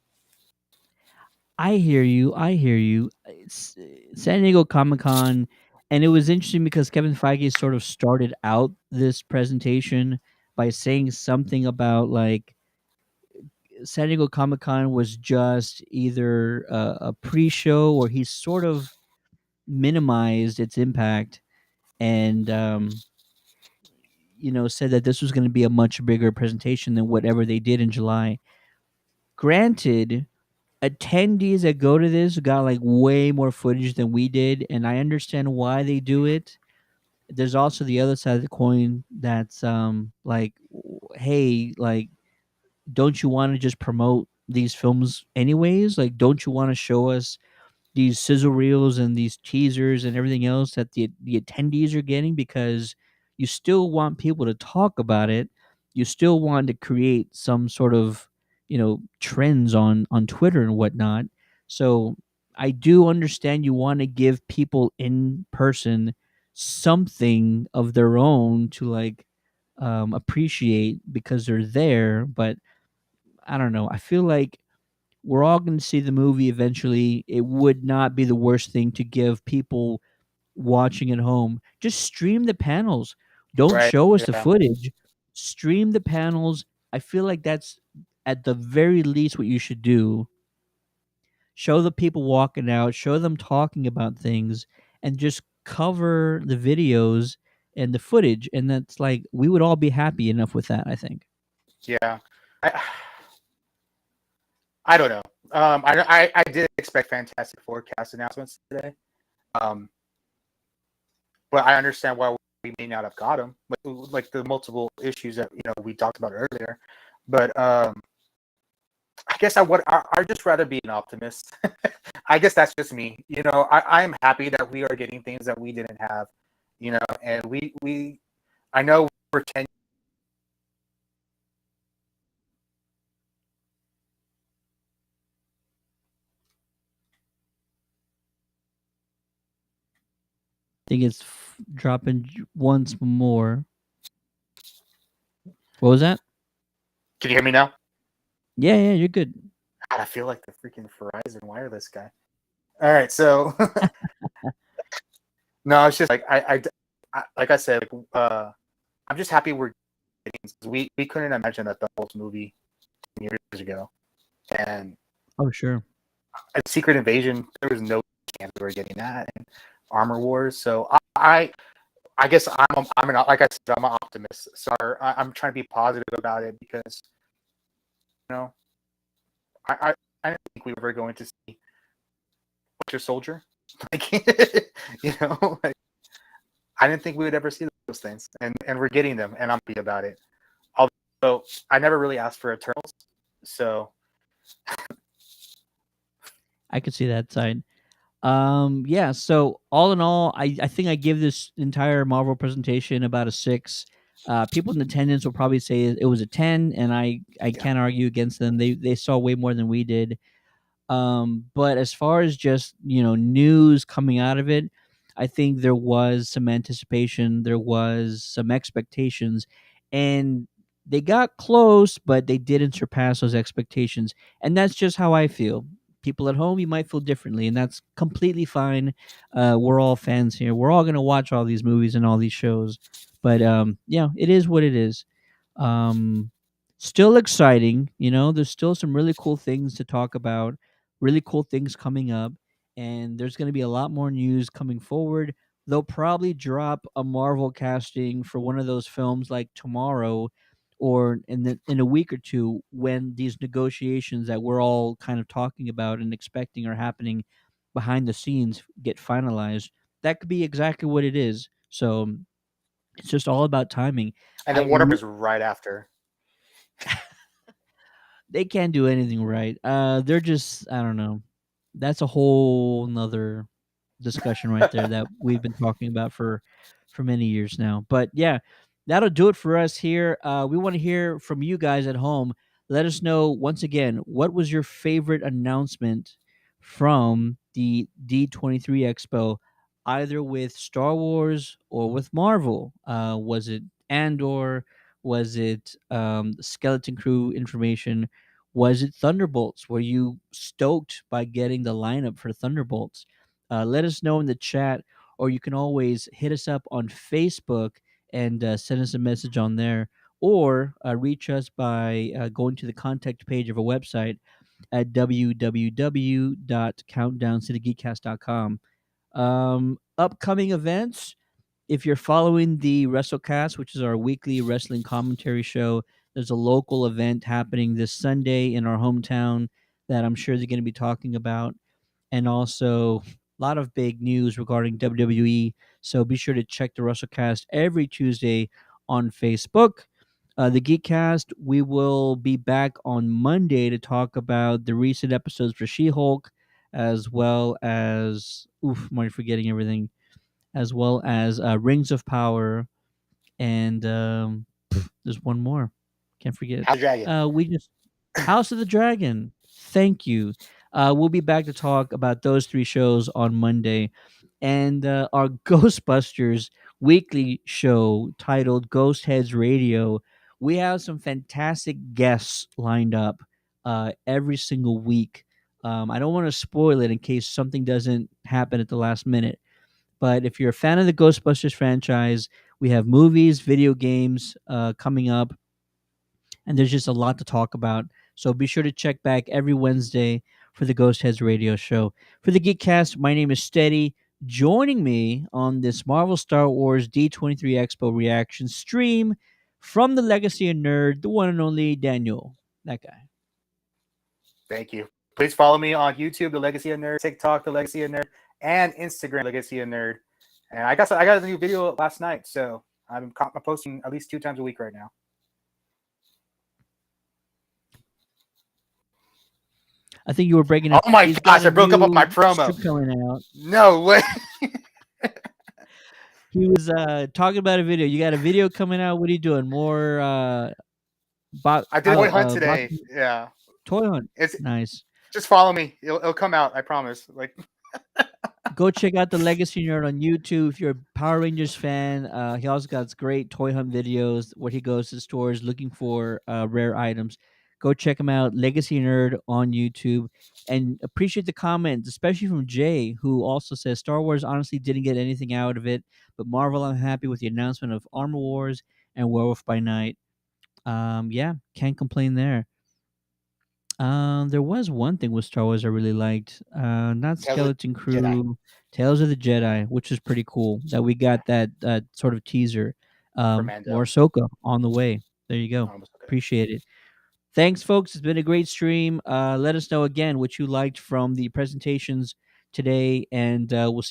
I hear you. I hear you. San Diego Comic Con, and it was interesting because Kevin Feige sort of started out this presentation by saying something about like San Diego Comic Con was just either a pre-show or he sort of minimized its impact and said that this was going to be a much bigger presentation than whatever they did in July. Granted, attendees that go to this got like way more footage than we did, and I understand why they do it. There's also the other side of the coin that's like, hey, like, don't you want to just promote these films anyways? Like, don't you want to show us these sizzle reels and these teasers and everything else that the attendees are getting, because you still want people to talk about it. You still want to create some sort of trends on Twitter and whatnot. So I do understand you want to give people in person something of their own to like appreciate because they're there, but I don't know. I feel like we're all going to see the movie eventually. It would not be the worst thing to give people watching at home just stream the panels. Don't Right? show us the Yeah. footage. Stream the panels. I feel like that's at the very least what you should do. Show the people walking out, show them talking about things, and just cover the videos and the footage. And that's like, we would all be happy enough with that, I think. Yeah. I don't know. I did expect Fantastic Four cast announcements today, but I understand why we may not have got them, like the multiple issues that we talked about earlier. But I guess I just rather be an optimist. I guess that's just me. I'm happy that we are getting things that we didn't have. And we I know we're 10. I think it's dropping once more. What was that? Can you hear me now? Yeah, you're good. God, I feel like the freaking Verizon wireless guy. All right, so no, it's just like I like I said, I'm just happy we're getting. We couldn't imagine that the whole movie 10 years ago, and Oh, sure. Secret Invasion, there was no chance we were getting that, and Armor Wars. So I guess I'm like I said, I'm an optimist. So I'm trying to be positive about it because I didn't think we were going to see Winter Soldier. Like like, I didn't think we would ever see those things, and we're getting them, and I'm happy about it. Although I never really asked for Eternals, so I could see that side. Yeah, so all in all, I think I give this entire Marvel presentation about a 6. People in attendance will probably say it was a 10, and I can't argue against them. They saw way more than we did. But as far as just news coming out of it, I think there was some anticipation, there was some expectations, and they got close, but they didn't surpass those expectations. And that's just how I feel. people at home, you might feel differently, and that's completely fine. We're all fans here. We're all gonna watch all these movies and all these shows, but yeah, it is what it is. Um, Still exciting, you know. There's still some really cool things to talk about, really cool things coming up, and there's going to be a lot more news coming forward. They'll probably drop a Marvel casting for one of those films like tomorrow or in a week or two when these negotiations that we're all kind of talking about and expecting are happening behind the scenes get finalized. That could be exactly what it is. So it's just all about timing. And I then Warner Bros. Right after. They can't do anything right. They're just, I don't know. That's a whole nother discussion right there that we've been talking about for many years now. But yeah, that'll do it for us here. We want to hear from you guys at home. Let us know once again, what was your favorite announcement from the D23 Expo, either with Star Wars or with Marvel? Was it Andor? Was it Skeleton Crew information? Was it Thunderbolts? Were you stoked by getting the lineup for Thunderbolts? Let us know in the chat, or you can always hit us up on Facebook and send us a message on there, or reach us by going to the contact page of our website at www.countdowncitygeekcast.com. Upcoming events, if you're following the WrestleCast, which is our weekly wrestling commentary show, there's a local event happening this Sunday in our hometown that I'm sure they're going to be talking about. And also a lot of big news regarding WWE. So be sure to check the WrestleCast every Tuesday on Facebook. The Geekcast, we will be back on Monday to talk about the recent episodes for She-Hulk, as well as, am I forgetting everything? As well as Rings of Power, and there's one more. Can't forget. House of the Dragon. We just House of the Dragon. Thank you. We'll be back to talk about those three shows on Monday, and our Ghostbusters weekly show titled Ghost Heads Radio. We have some fantastic guests lined up every single week. I don't want to spoil it in case something doesn't happen at the last minute. But if you're a fan of the Ghostbusters franchise, we have movies, video games coming up, and there's just a lot to talk about. So be sure to check back every Wednesday for the Ghost Heads radio show. For the Geekcast, my name is Steady. Joining me on this Marvel Star Wars D23 Expo reaction stream from the Legacy of Nerd, the one and only Daniel. That guy. Thank you. Please follow me on YouTube, The Legacy of Nerd, TikTok, The Legacy of Nerd, and Instagram, Legacy of Nerd. And I got a new video last night, so I'm posting at least 2 times a week right now. I think you were breaking up. Oh my gosh, I broke up on my promo. Coming out. No way. He was talking about a video. You got a video coming out. What are you doing? More I did a toy hunt today. Yeah. Toy hunt. It's nice. Just follow me. It'll come out, I promise. Like go check out the Legacy Nerd on YouTube if you're a Power Rangers fan. He also got great toy hunt videos where he goes to stores looking for rare items. Go check him out, Legacy Nerd on YouTube. And appreciate the comments, especially from Jay, who also says Star Wars honestly didn't get anything out of it, but Marvel, I'm happy with the announcement of Armor Wars and Werewolf by Night. Yeah, can't complain there. There was one thing with Star Wars I really liked. Not Skeleton Crew, Jedi. Tales of the Jedi, which is pretty cool. That we got that sort of teaser. More Ahsoka on the way. There you go. Appreciate it. Thanks, folks. It's been a great stream. Let us know again what you liked from the presentations today, and we'll see